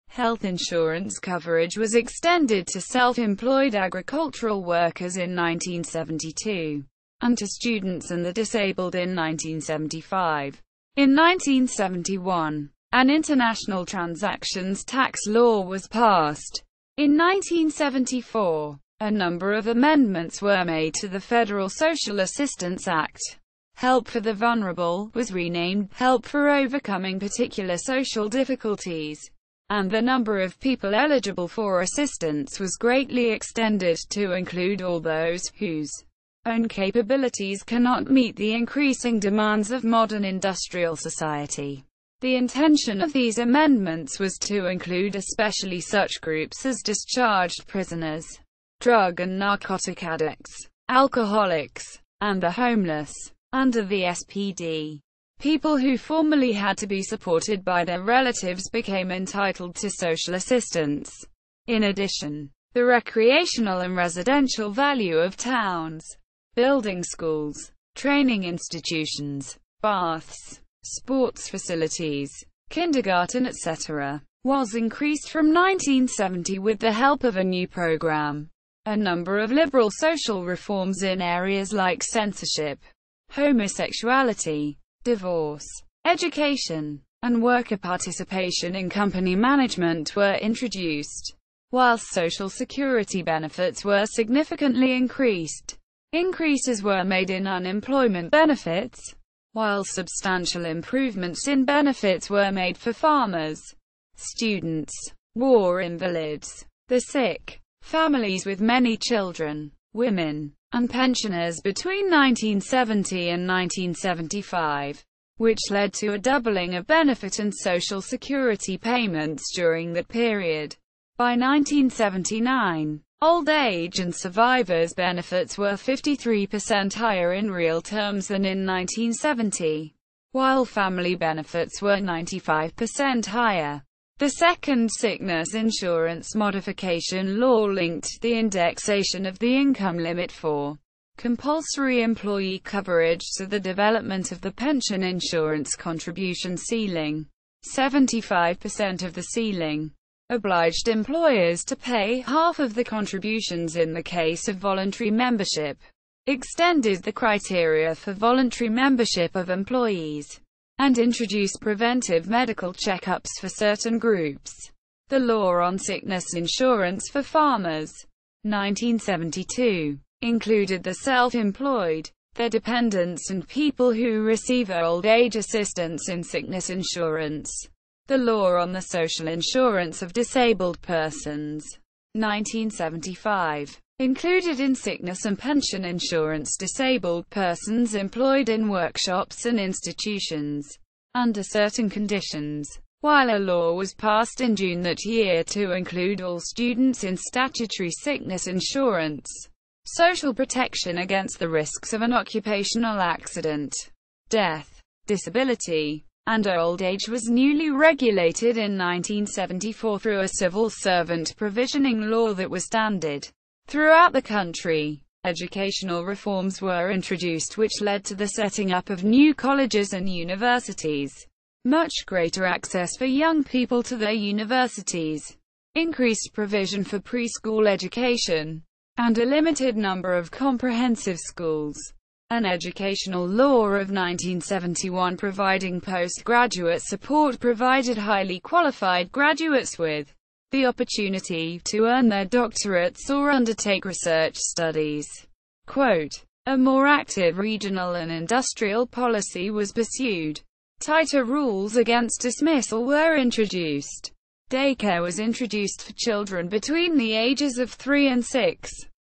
Health insurance coverage was extended to self-employed agricultural workers in 1972, and to students and the disabled in 1975. In 1971, an international transactions tax law was passed. In 1974, a number of amendments were made to the Federal Social Assistance Act. Help for the Vulnerable was renamed Help for Overcoming Particular Social Difficulties, and the number of people eligible for assistance was greatly extended to include all those whose own capabilities cannot meet the increasing demands of modern industrial society. The intention of these amendments was to include especially such groups as discharged prisoners, drug and narcotic addicts, alcoholics, and the homeless. Under the SPD, people who formerly had to be supported by their relatives became entitled to social assistance. In addition, the recreational and residential value of towns, building schools, training institutions, baths, sports facilities, kindergarten, etc., was increased from 1970 with the help of a new program. A number of liberal social reforms in areas like censorship, homosexuality, divorce, education, and worker participation in company management were introduced, whilst social security benefits were significantly increased. Increases were made in unemployment benefits, while substantial improvements in benefits were made for farmers, students, war invalids, the sick, families with many children, women, and pensioners between 1970 and 1975, which led to a doubling of benefit and social security payments during that period. By 1979, old age and survivors' benefits were 53% higher in real terms than in 1970, while family benefits were 95% higher. The second sickness insurance modification law linked the indexation of the income limit for compulsory employee coverage to the development of the pension insurance contribution ceiling. 75% of the ceiling obliged employers to pay half of the contributions in the case of voluntary membership, extended the criteria for voluntary membership of employees, and introduced preventive medical checkups for certain groups. The law on sickness insurance for farmers, 1972, included the self-employed, their dependents and people who receive old age assistance in sickness insurance. The law on the social insurance of disabled persons, 1975, included in sickness and pension insurance disabled persons employed in workshops and institutions, under certain conditions, while a law was passed in June that year to include all students in statutory sickness insurance, social protection against the risks of an occupational accident, death, disability, and old age was newly regulated in 1974 through a civil servant provisioning law that was standard throughout the country. Educational reforms were introduced which led to the setting up of new colleges and universities, much greater access for young people to their universities, increased provision for preschool education, and a limited number of comprehensive schools. An educational law of 1971 providing postgraduate support provided highly qualified graduates with the opportunity to earn their doctorates or undertake research studies. Quote, a more active regional and industrial policy was pursued. Tighter rules against dismissal were introduced. Daycare was introduced for children between the ages of 3 and 6.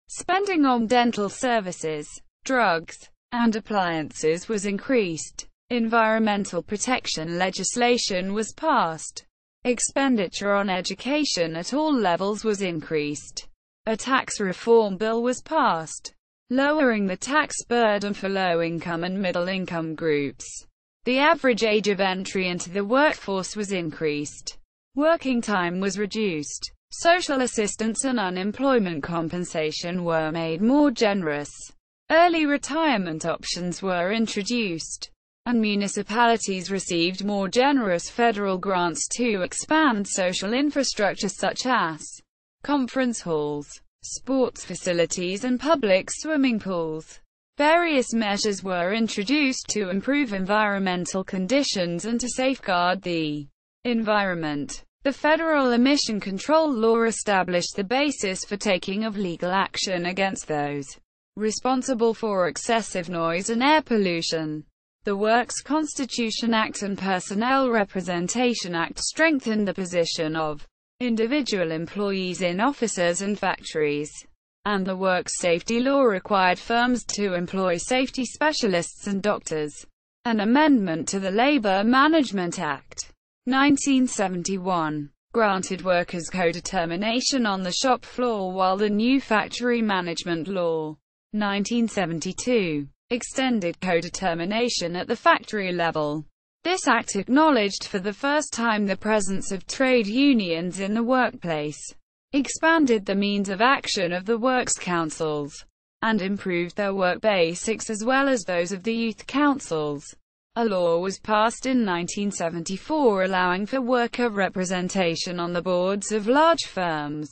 Spending on dental services, drugs, and appliances was increased. Environmental protection legislation was passed. Expenditure on education at all levels was increased. A tax reform bill was passed, lowering the tax burden for low-income and middle-income groups. The average age of entry into the workforce was increased. Working time was reduced. Social assistance and unemployment compensation were made more generous. Early retirement options were introduced, and municipalities received more generous federal grants to expand social infrastructure such as conference halls, sports facilities and public swimming pools. Various measures were introduced to improve environmental conditions and to safeguard the environment. The Federal Emission Control Law established the basis for taking of legal action against those responsible for excessive noise and air pollution. The Works Constitution Act and Personnel Representation Act strengthened the position of individual employees in offices and factories. And the Works Safety Law required firms to employ safety specialists and doctors. An amendment to the Labor Management Act, 1971, granted workers co-determination on the shop floor, while the new Factory Management Law, 1972, extended co-determination at the factory level. This act acknowledged for the first time the presence of trade unions in the workplace, expanded the means of action of the works councils, and improved their work basics as well as those of the youth councils. A law was passed in 1974 allowing for worker representation on the boards of large firms,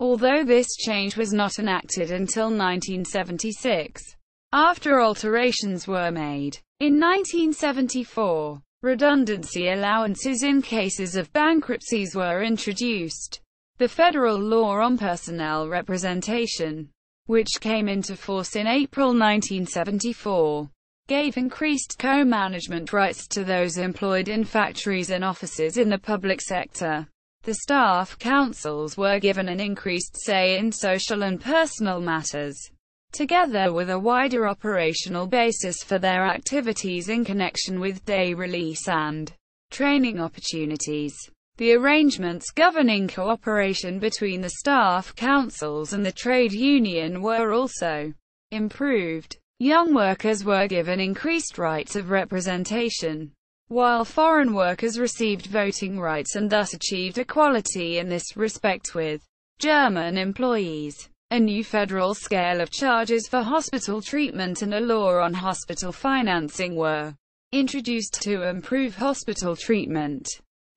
although this change was not enacted until 1976, after alterations were made. In 1974, redundancy allowances in cases of bankruptcies were introduced. The federal law on personnel representation, which came into force in April 1974, gave increased co-management rights to those employed in factories and offices in the public sector. The staff councils were given an increased say in social and personal matters. together with a wider operational basis for their activities in connection with day release and training opportunities. The arrangements governing cooperation between the staff councils and the trade union were also improved. Young workers were given increased rights of representation, while foreign workers received voting rights and thus achieved equality in this respect with German employees. A new federal scale of charges for hospital treatment and a law on hospital financing were introduced to improve hospital treatment.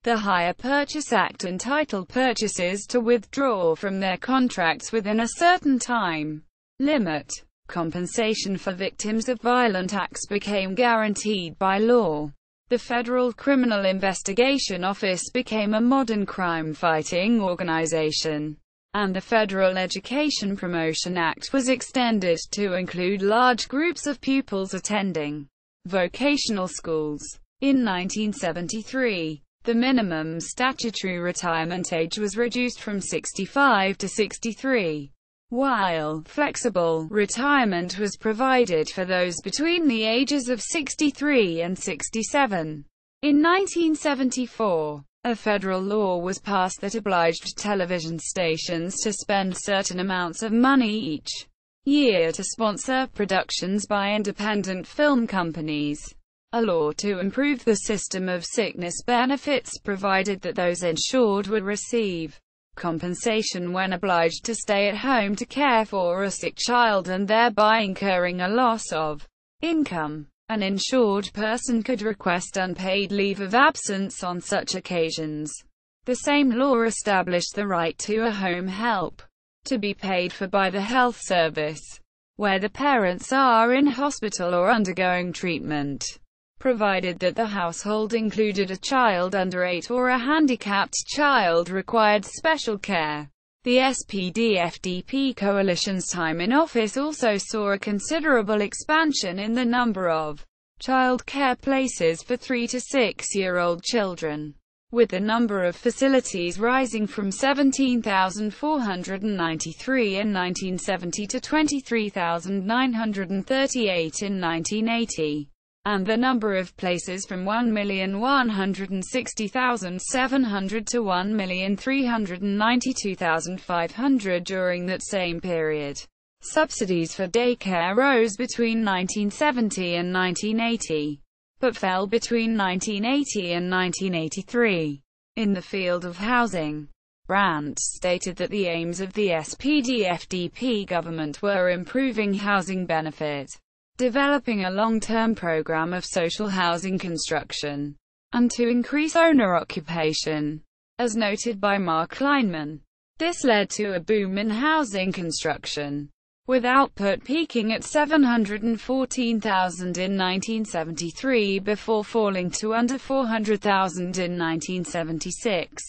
The Hire Purchase Act entitled purchasers to withdraw from their contracts within a certain time limit. Compensation for victims of violent acts became guaranteed by law. The Federal Criminal Investigation Office became a modern crime-fighting organization, and the Federal Education Promotion Act was extended to include large groups of pupils attending vocational schools. In 1973, the minimum statutory retirement age was reduced from 65 to 63. While flexible retirement was provided for those between the ages of 63 and 67. In 1974, a federal law was passed that obliged television stations to spend certain amounts of money each year to sponsor productions by independent film companies. A law to improve the system of sickness benefits provided that those insured would receive compensation when obliged to stay at home to care for a sick child and thereby incurring a loss of income. An insured person could request unpaid leave of absence on such occasions. The same law established the right to a home help, to be paid for by the health service, where the parents are in hospital or undergoing treatment, provided that the household included a child under 8 or a handicapped child required special care. The SPD-FDP coalition's time in office also saw a considerable expansion in the number of child care places for 3 to 6-year-old children, with the number of facilities rising from 17,493 in 1970 to 23,938 in 1980. And the number of places from 1,160,700 to 1,392,500 during that same period. Subsidies for daycare rose between 1970 and 1980, but fell between 1980 and 1983. In the field of housing, Brandt stated that the aims of the SPD-FDP government were improving housing benefit, developing a long-term program of social housing construction, and to increase owner occupation. As noted by Mark Kleinman, this led to a boom in housing construction, with output peaking at 714,000 in 1973 before falling to under 400,000 in 1976.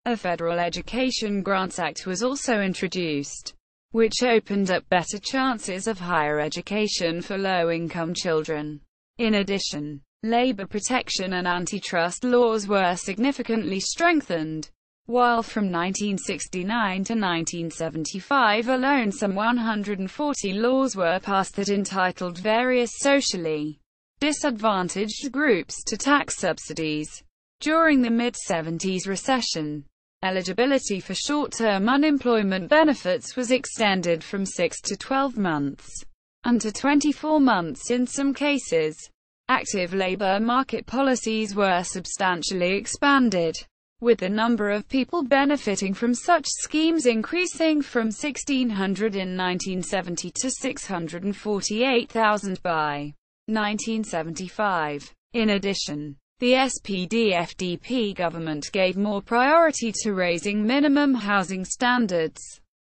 A Federal Education Grants Act was also introduced, which opened up better chances of higher education for low-income children. In addition, labor protection and antitrust laws were significantly strengthened, while from 1969 to 1975 alone some 140 laws were passed that entitled various socially disadvantaged groups to tax subsidies. During the mid-70s recession, eligibility for short-term unemployment benefits was extended from 6 to 12 months, and to 24 months in some cases. Active labor market policies were substantially expanded, with the number of people benefiting from such schemes increasing from 1,600 in 1970 to 648,000 by 1975. In addition, the SPD-FDP government gave more priority to raising minimum housing standards.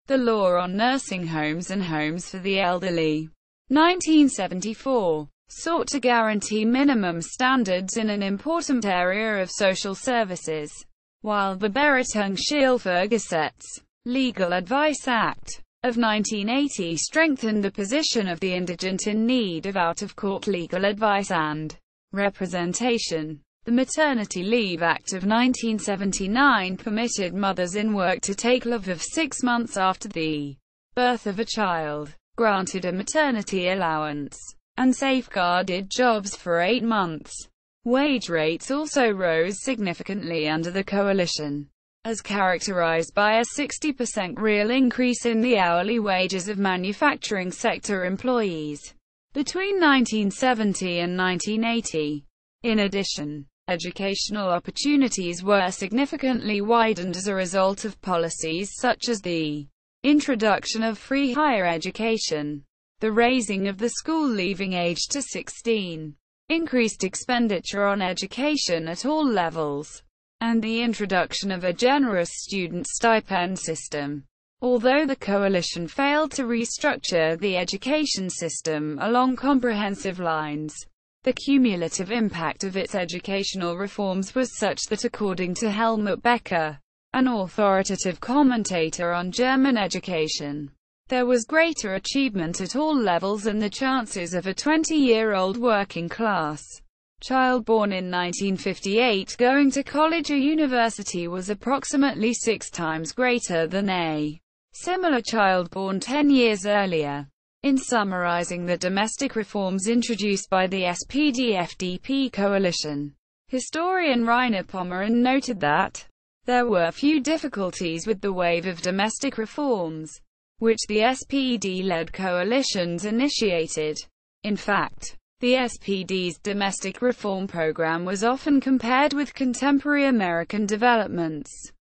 The law on nursing homes and homes for the elderly, 1974, sought to guarantee minimum standards in an important area of social services, while the Beretungshilfegesetz, Legal Advice Act, of 1980 strengthened the position of the indigent in need of out-of-court legal advice and representation. The Maternity Leave Act of 1979 permitted mothers in work to take leave of 6 months after the birth of a child. granted a maternity allowance, and safeguarded jobs for 8 months. Wage rates also rose significantly under the coalition, as characterized by a 60% real increase in the hourly wages of manufacturing sector employees between 1970 and 1980. In addition, educational opportunities were significantly widened as a result of policies such as the introduction of free higher education, the raising of the school-leaving age to 16, increased expenditure on education at all levels, and the introduction of a generous student stipend system. Although the coalition failed to restructure the education system along comprehensive lines, the cumulative impact of its educational reforms was such that, according to Helmut Becker, an authoritative commentator on German education, there was greater achievement at all levels, and the chances of a 20-year-old working-class child born in 1958 going to college or university was approximately 6 times greater than a similar child born 10 years earlier. In summarizing the domestic reforms introduced by the SPD-FDP coalition, historian Rainer Pomeran noted that there were few difficulties with the wave of domestic reforms, which the SPD-led coalitions initiated. In fact, the SPD's domestic reform program was often compared with contemporary American developments,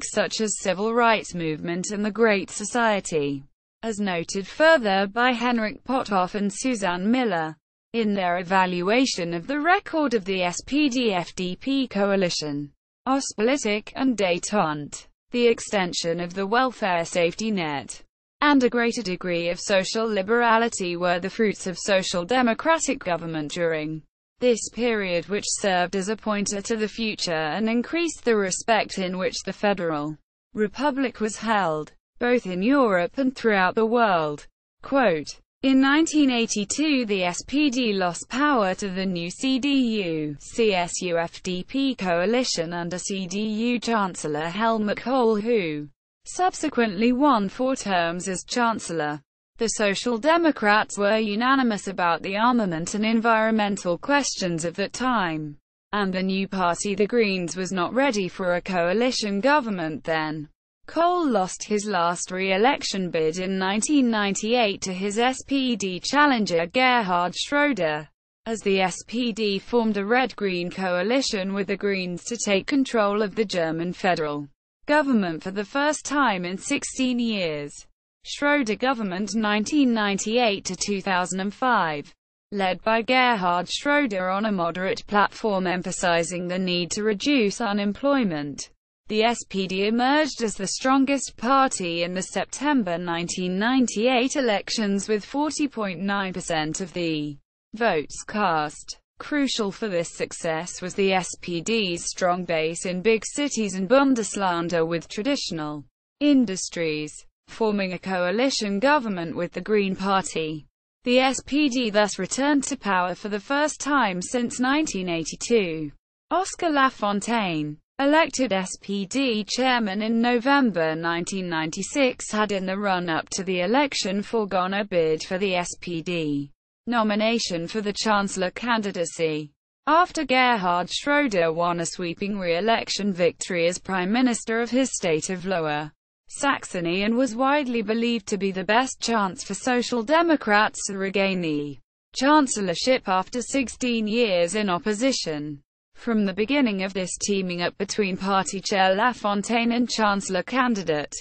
such as civil rights movement and the Great Society, as noted further by Henrik Pothoff and Suzanne Miller, in their evaluation of the record of the SPD-FDP coalition. Ostpolitik and Détente, the extension of the welfare safety net, and a greater degree of social liberality were the fruits of social democratic government during this period, which served as a pointer to the future and increased the respect in which the Federal Republic was held, both in Europe and throughout the world. Quote, in 1982 the SPD lost power to the new CDU-CSU-FDP coalition under CDU Chancellor Helmut Kohl, who subsequently won 4 terms as Chancellor. The Social Democrats were unanimous about the armament and environmental questions of that time, and the new party, the Greens, was not ready for a coalition government then. Kohl lost his last re-election bid in 1998 to his SPD challenger Gerhard Schröder, as the SPD formed a red-green coalition with the Greens to take control of the German federal government for the first time in 16 years. Schröder government 1998 to 2005, led by Gerhard Schröder on a moderate platform emphasizing the need to reduce unemployment. The SPD emerged as the strongest party in the September 1998 elections with 40.9% of the votes cast. Crucial for this success was the SPD's strong base in big cities and Bundesländer with traditional industries, forming a coalition government with the Green Party. The SPD thus returned to power for the first time since 1982. Oscar Lafontaine, elected SPD chairman in November 1996, had in the run-up to the election foregone a bid for the SPD nomination for the Chancellor candidacy. After Gerhard Schröder won a sweeping re-election victory as Prime Minister of his state of Lower Saxony, and was widely believed to be the best chance for Social Democrats to regain the chancellorship after 16 years in opposition. From the beginning of this teaming up between party chair Lafontaine and Chancellor candidate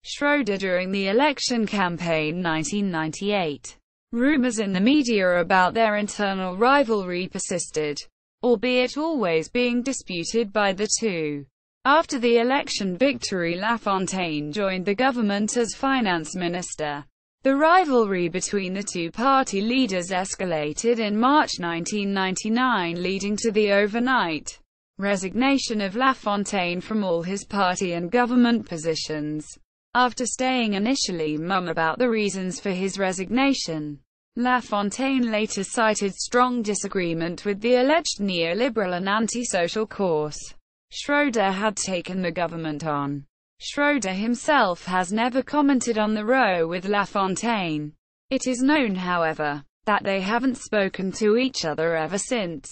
Schröder during the election campaign 1998, rumors in the media about their internal rivalry persisted, albeit always being disputed by the two. After the election victory, Lafontaine joined the government as finance minister. The rivalry between the two party leaders escalated in March 1999, leading to the overnight resignation of Lafontaine from all his party and government positions. After staying initially mum about the reasons for his resignation, Lafontaine later cited strong disagreement with the alleged neoliberal and anti-social course Schröder had taken the government on. Schröder himself has never commented on the row with Lafontaine. It is known, however, that they haven't spoken to each other ever since.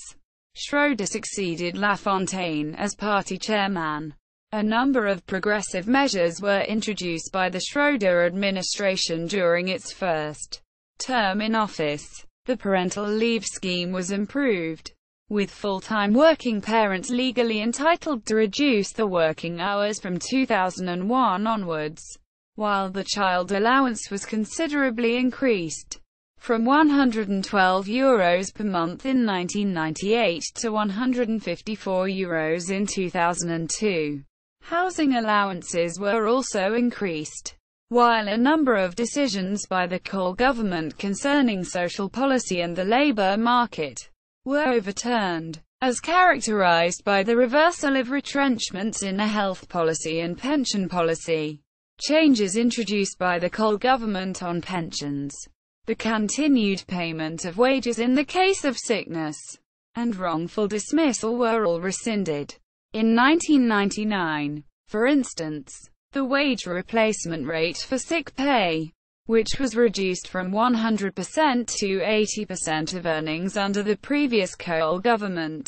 Schröder succeeded Lafontaine as party chairman. A number of progressive measures were introduced by the Schröder administration during its first term in office. The parental leave scheme was improved, with full-time working parents legally entitled to reduce the working hours from 2001 onwards, while the child allowance was considerably increased, from €112 per month in 1998 to €154 in 2002. Housing allowances were also increased, while a number of decisions by the Kohl government concerning social policy and the labor market were overturned, as characterized by the reversal of retrenchments in the health policy and pension policy, changes introduced by the Kohl government on pensions, the continued payment of wages in the case of sickness, and wrongful dismissal were all rescinded. In 1999, for instance, the wage replacement rate for sick pay, which was reduced from 100% to 80% of earnings under the previous Kohl government,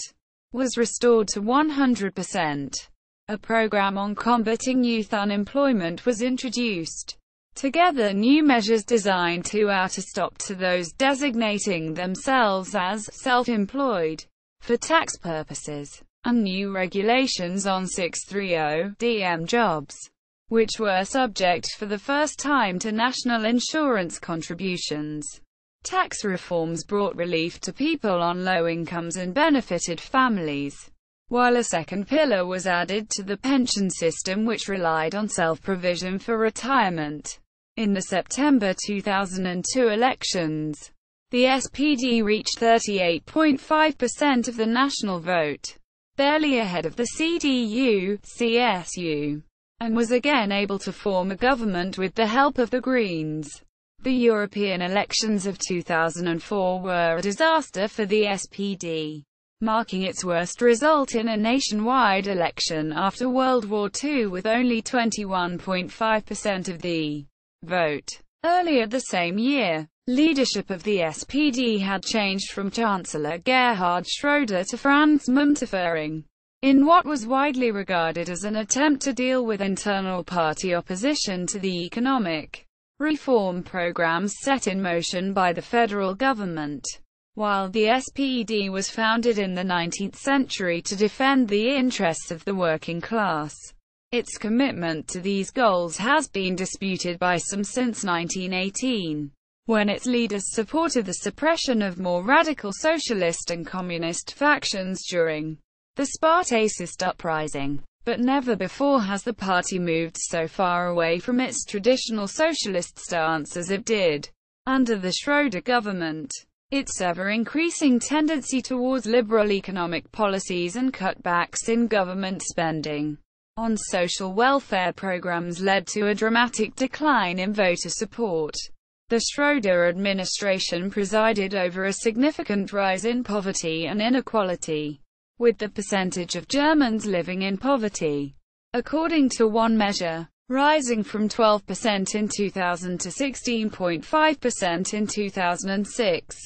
was restored to 100%. A program on combating youth unemployment was introduced. Together, new measures designed to put a stop to those designating themselves as self-employed for tax purposes, and new regulations on 630 jobs, which were subject for the first time to national insurance contributions. Tax reforms brought relief to people on low incomes and benefited families, while a second pillar was added to the pension system, which relied on self-provision for retirement. In the September 2002 elections, the SPD reached 38.5% of the national vote, barely ahead of the CDU-CSU, and was again able to form a government with the help of the Greens. The European elections of 2004 were a disaster for the SPD, marking its worst result in a nationwide election after World War II, with only 21.5% of the vote. Earlier the same year, leadership of the SPD had changed from Chancellor Gerhard Schröder to Franz Müntefering, in what was widely regarded as an attempt to deal with internal party opposition to the economic reform programs set in motion by the federal government. While the SPD was founded in the 19th century to defend the interests of the working class, its commitment to these goals has been disputed by some since 1918, when its leaders supported the suppression of more radical socialist and communist factions during the Spartacist uprising. But never before has the party moved so far away from its traditional socialist stance as it did under the Schröder government. Its ever-increasing tendency towards liberal economic policies and cutbacks in government spending on social welfare programs led to a dramatic decline in voter support. The Schröder administration presided over a significant rise in poverty and inequality, with the percentage of Germans living in poverty, according to one measure, rising from 12% in 2000 to 16.5% in 2006.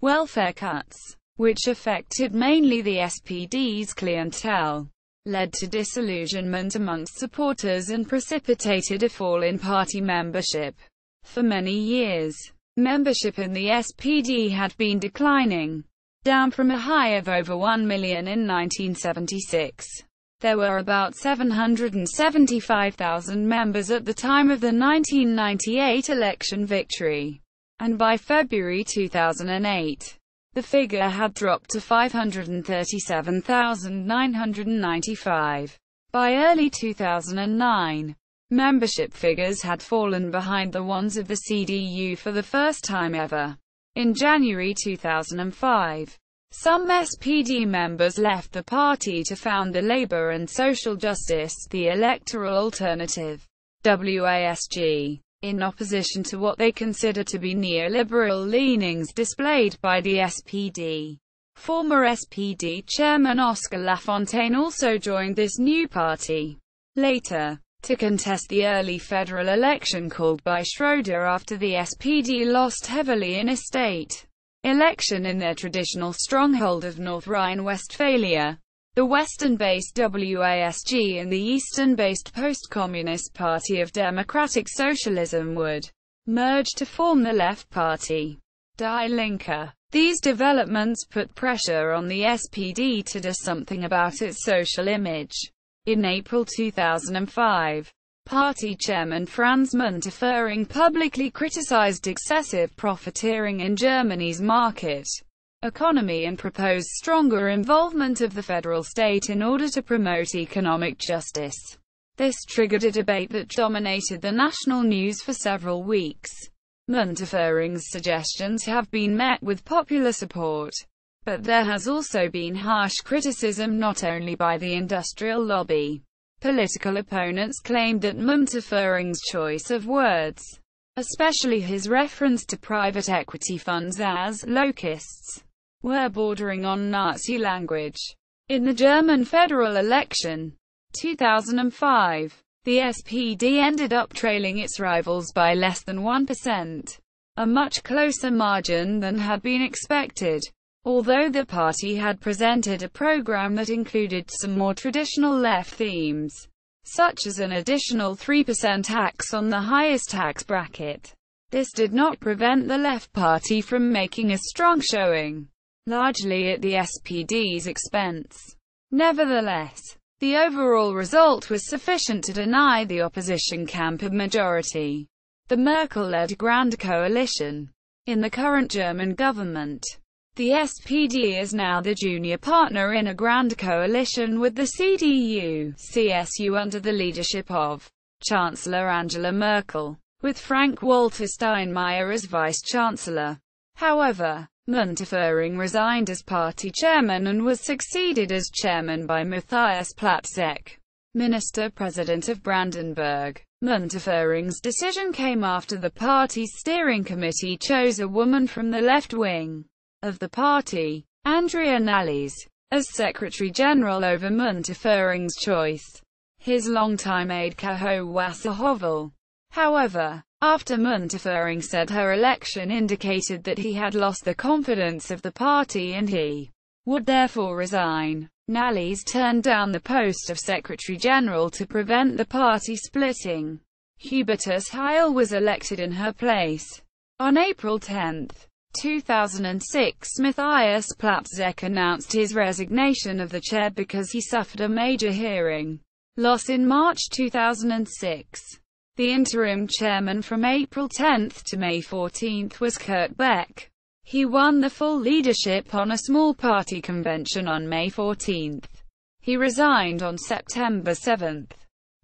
Welfare cuts, which affected mainly the SPD's clientele, led to disillusionment amongst supporters and precipitated a fall in party membership. For many years, membership in the SPD had been declining, down from a high of over 1 million in 1976. There were about 775,000 members at the time of the 1998 election victory, and by February 2008, the figure had dropped to 537,995. By early 2009, membership figures had fallen behind the ones of the CDU for the first time ever. In January 2005, some SPD members left the party to found the Labour and Social Justice, the Electoral Alternative, WASG, in opposition to what they consider to be neoliberal leanings displayed by the SPD. Former SPD chairman Oscar Lafontaine also joined this new party. Later, to contest the early federal election called by Schröder after the SPD lost heavily in a state election in their traditional stronghold of North Rhine-Westphalia. The Western-based WASG and the Eastern-based Post-Communist Party of Democratic Socialism would merge to form the Left Party, Die Linke. These developments put pressure on the SPD to do something about its social image. In April 2005, party chairman Franz Müntefering publicly criticized excessive profiteering in Germany's market economy and proposed stronger involvement of the federal state in order to promote economic justice. This triggered a debate that dominated the national news for several weeks. Müntefering's suggestions have been met with popular support, but there has also been harsh criticism not only by the industrial lobby. Political opponents claimed that Müntefering's choice of words, especially his reference to private equity funds as locusts, were bordering on Nazi language. In the German federal election, 2005, the SPD ended up trailing its rivals by less than 1%, a much closer margin than had been expected. Although the party had presented a program that included some more traditional left themes, such as an additional 3% tax on the highest tax bracket, this did not prevent the Left Party from making a strong showing, largely at the SPD's expense. Nevertheless, the overall result was sufficient to deny the opposition camp a majority. The Merkel-led Grand Coalition in the current German government. The SPD is now the junior partner in a grand coalition with the CDU-CSU under the leadership of Chancellor Angela Merkel, with Frank-Walter Steinmeier as vice-chancellor. However, Müntefering resigned as party chairman and was succeeded as chairman by Matthias Platzek, minister-president of Brandenburg. Müntefering's decision came after the party's steering committee chose a woman from the left wing of the party, Andrea Nahles, as secretary-general over Müntefering's choice, his longtime aide Caho Wasserhovel. However, after Müntefering said her election indicated that he had lost the confidence of the party and he would therefore resign, Nahles turned down the post of Secretary-General to prevent the party splitting. Hubertus Heil was elected in her place. On April 10, 2006, Matthias Platzek announced his resignation of the chair because he suffered a major hearing loss in March 2006. The interim chairman from April 10 to May 14 was Kurt Beck. He won the full leadership on a small party convention on May 14. He resigned on September 7,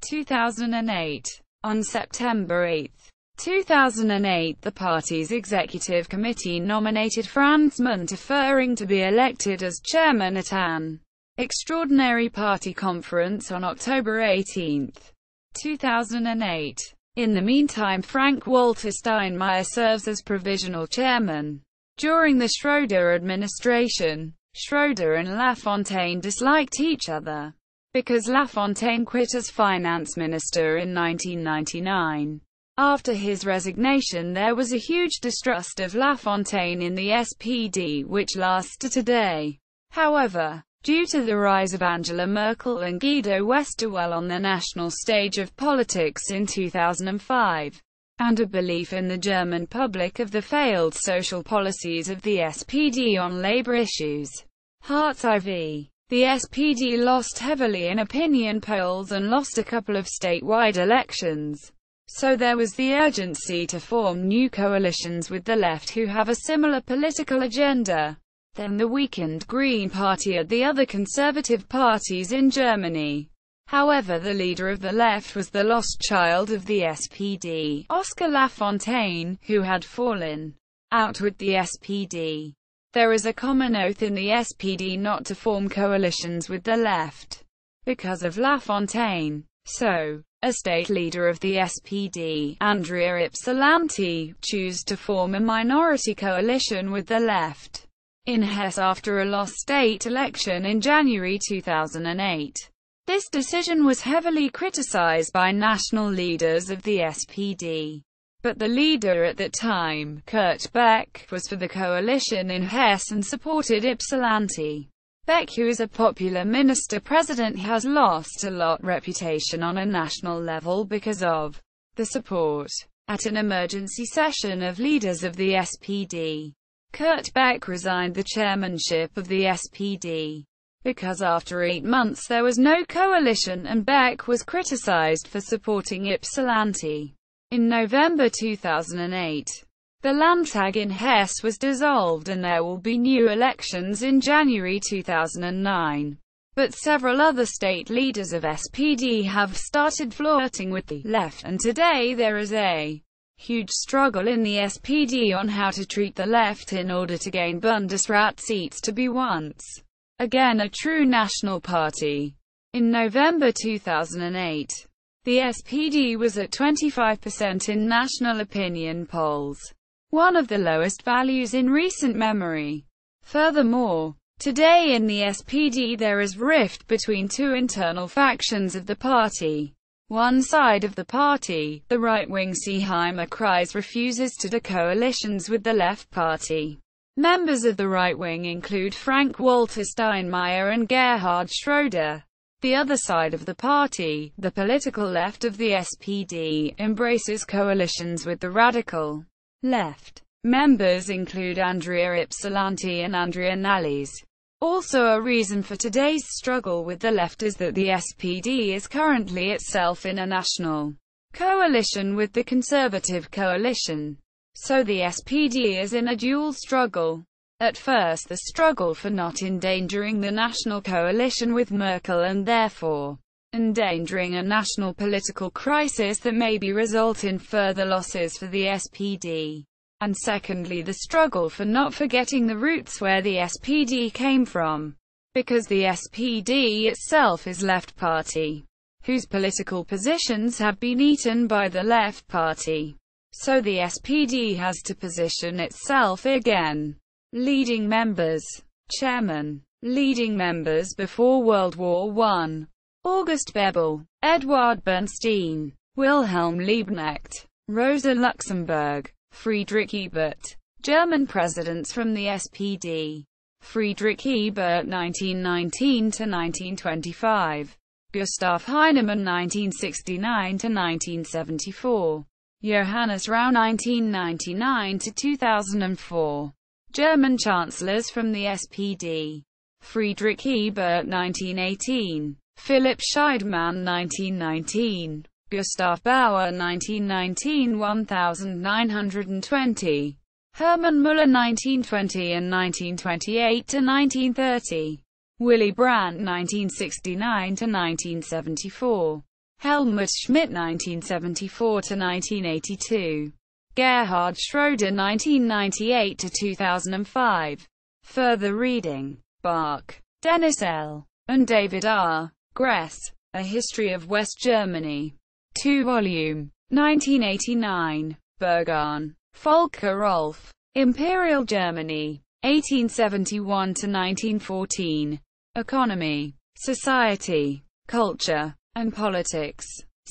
2008. On September 8, 2008, the party's executive committee nominated Franz Müntefering to be elected as chairman at an extraordinary party conference on October 18, 2008. In the meantime, Frank-Walter Steinmeier serves as provisional chairman. During the Schröder administration, Schröder and Lafontaine disliked each other, because Lafontaine quit as finance minister in 1999. After his resignation, there was a huge distrust of Lafontaine in the SPD which lasts to today. However, due to the rise of Angela Merkel and Guido Westerwelle on the national stage of politics in 2005, and a belief in the German public of the failed social policies of the SPD on labor issues, Hartz IV, the SPD lost heavily in opinion polls and lost a couple of statewide elections. So there was the urgency to form new coalitions with the left who have a similar political agenda than the weakened Green Party and the other conservative parties in Germany. However, the leader of the left was the lost child of the SPD, Oskar Lafontaine, who had fallen out with the SPD. There is a common oath in the SPD not to form coalitions with the left because of Lafontaine. So, a state leader of the SPD, Andrea Ypsilanti, chose to form a minority coalition with the left in Hesse after a lost state election in January 2008. This decision was heavily criticized by national leaders of the SPD. But the leader at that time, Kurt Beck, was for the coalition in Hesse and supported Ypsilanti. Beck, who is a popular minister-president, has lost a lot reputation on a national level because of the support. At an emergency session of leaders of the SPD, Kurt Beck resigned the chairmanship of the SPD. Because after 8 months there was no coalition and Beck was criticized for supporting Ypsilanti. In November 2008, the Landtag in Hesse was dissolved and there will be new elections in January 2009. But several other state leaders of SPD have started flirting with the left, and today there is a huge struggle in the SPD on how to treat the left in order to gain Bundesrat seats to be once again a true national party. In November 2008, the SPD was at 25% in national opinion polls, one of the lowest values in recent memory. Furthermore, today in the SPD there is rift between two internal factions of the party. One side of the party, the right-wing Seeheimer Kreis, refuses to do coalitions with the left party. Members of the right wing include Frank-Walter Steinmeier and Gerhard Schröder. The other side of the party, the political left of the SPD, embraces coalitions with the radical left. Members include Andrea Ypsilanti and Andrea Nallies. Also a reason for today's struggle with the left is that the SPD is currently itself in a national coalition with the Conservative Coalition. So the SPD is in a dual struggle. At first the struggle for not endangering the national coalition with Merkel and therefore endangering a national political crisis that maybe result in further losses for the SPD. And secondly, the struggle for not forgetting the roots where the SPD came from. Because the SPD itself is left party, whose political positions have been eaten by the left party. So the SPD has to position itself again. Leading members. Chairman. Leading members before World War I. August Bebel, Eduard Bernstein, Wilhelm Liebknecht, Rosa Luxemburg, Friedrich Ebert. German presidents from the SPD. Friedrich Ebert 1919–1925. Gustav Heinemann 1969–1974. Johannes Rau 1999–2004. German chancellors from the SPD. Friedrich Ebert 1918. Philipp Scheidemann 1919. Gustav Bauer 1919–1920. Hermann Müller 1920 and 1928–1930. Willy Brandt 1969–1974. Helmut Schmidt 1974–1982. Gerhard Schröder 1998–2005. Further reading. Bach, Dennis L. and David R. Gress. A History of West Germany. 2 volume. 1989. Bergan. Volker Rolf. Imperial Germany. 1871–1914. Economy, Society, Culture, and Politics.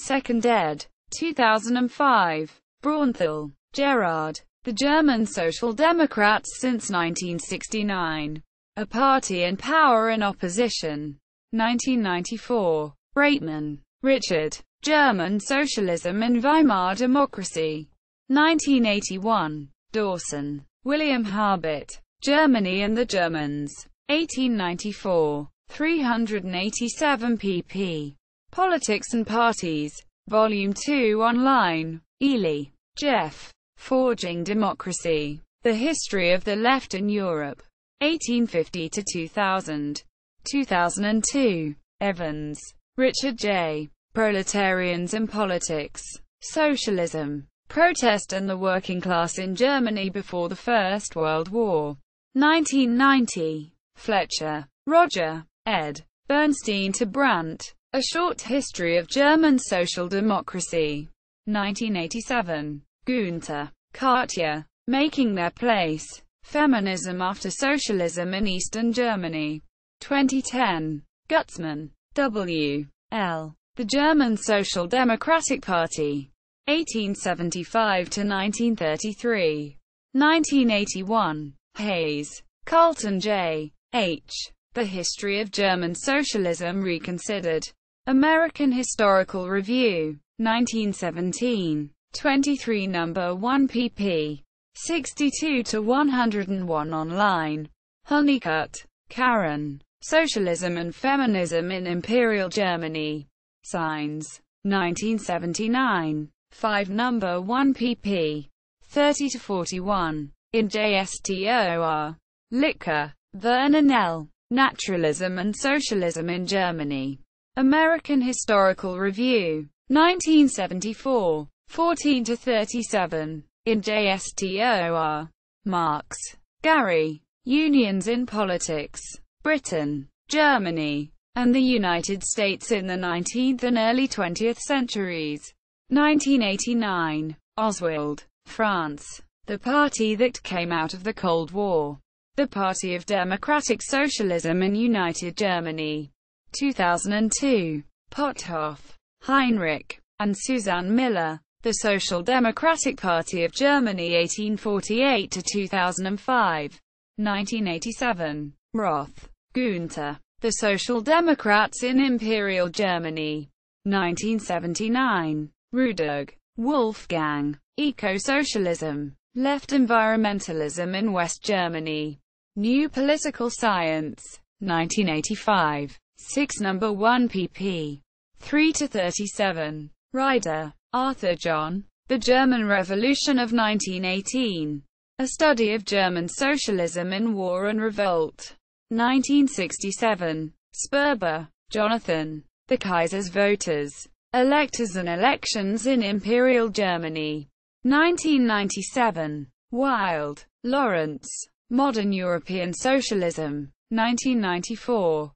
2nd ed. 2005. Braunthal, Gerard. The German Social Democrats since 1969. A Party in Power and Opposition. 1994. Breitman, Richard. German Socialism in Weimar Democracy. 1981. Dawson, William Harbit. Germany and the Germans. 1894. 387 pp. Politics and Parties. Volume 2 online. Ely, Jeff. Forging Democracy. The History of the Left in Europe. 1850–2000. 2002. Evans, Richard J. Proletarians in Politics. Socialism, Protest and the Working Class in Germany Before the First World War. 1990. Fletcher, Roger. Ed. Bernstein to Brandt. A Short History of German Social Democracy. 1987. Günther, Katja. Making Their Place. Feminism After Socialism in Eastern Germany. 2010. Gutzman, W. L. The German Social Democratic Party. 1875 to 1933. 1981. Hayes. Carlton J. H. The History of German Socialism Reconsidered. American Historical Review. 1917. 23 No. 1 pp. 62 to 101 online. Honeycutt, Karen. Socialism and Feminism in Imperial Germany. Signs. 1979. 5 No. 1 pp. 30 to 41. In JSTOR. Littker. Vernon L. Naturalism and Socialism in Germany. American Historical Review. 1974. 14 to 37. In JSTOR. Marx. Gary. Unions in Politics. Britain, Germany, and the United States in the 19th and early 20th centuries. 1989. Oswald. France. The Party That Came Out of the Cold War. The Party of Democratic Socialism in United Germany. 2002. Pothoff, Heinrich, and Suzanne Miller. The Social Democratic Party of Germany 1848 to 2005. 1987. Roth, Günther. The Social Democrats in Imperial Germany. 1979. Rudog, Wolfgang. Eco-Socialism. Left Environmentalism in West Germany. New Political Science. 1985. 6 No. 1 pp. 3 to 37. Ryder, Arthur John. The German Revolution of 1918. A Study of German Socialism in War and Revolt. 1967. Sperber, Jonathan. The Kaiser's Voters. Electors and Elections in Imperial Germany. 1997. Wild, Lawrence. Modern European Socialism. 1994.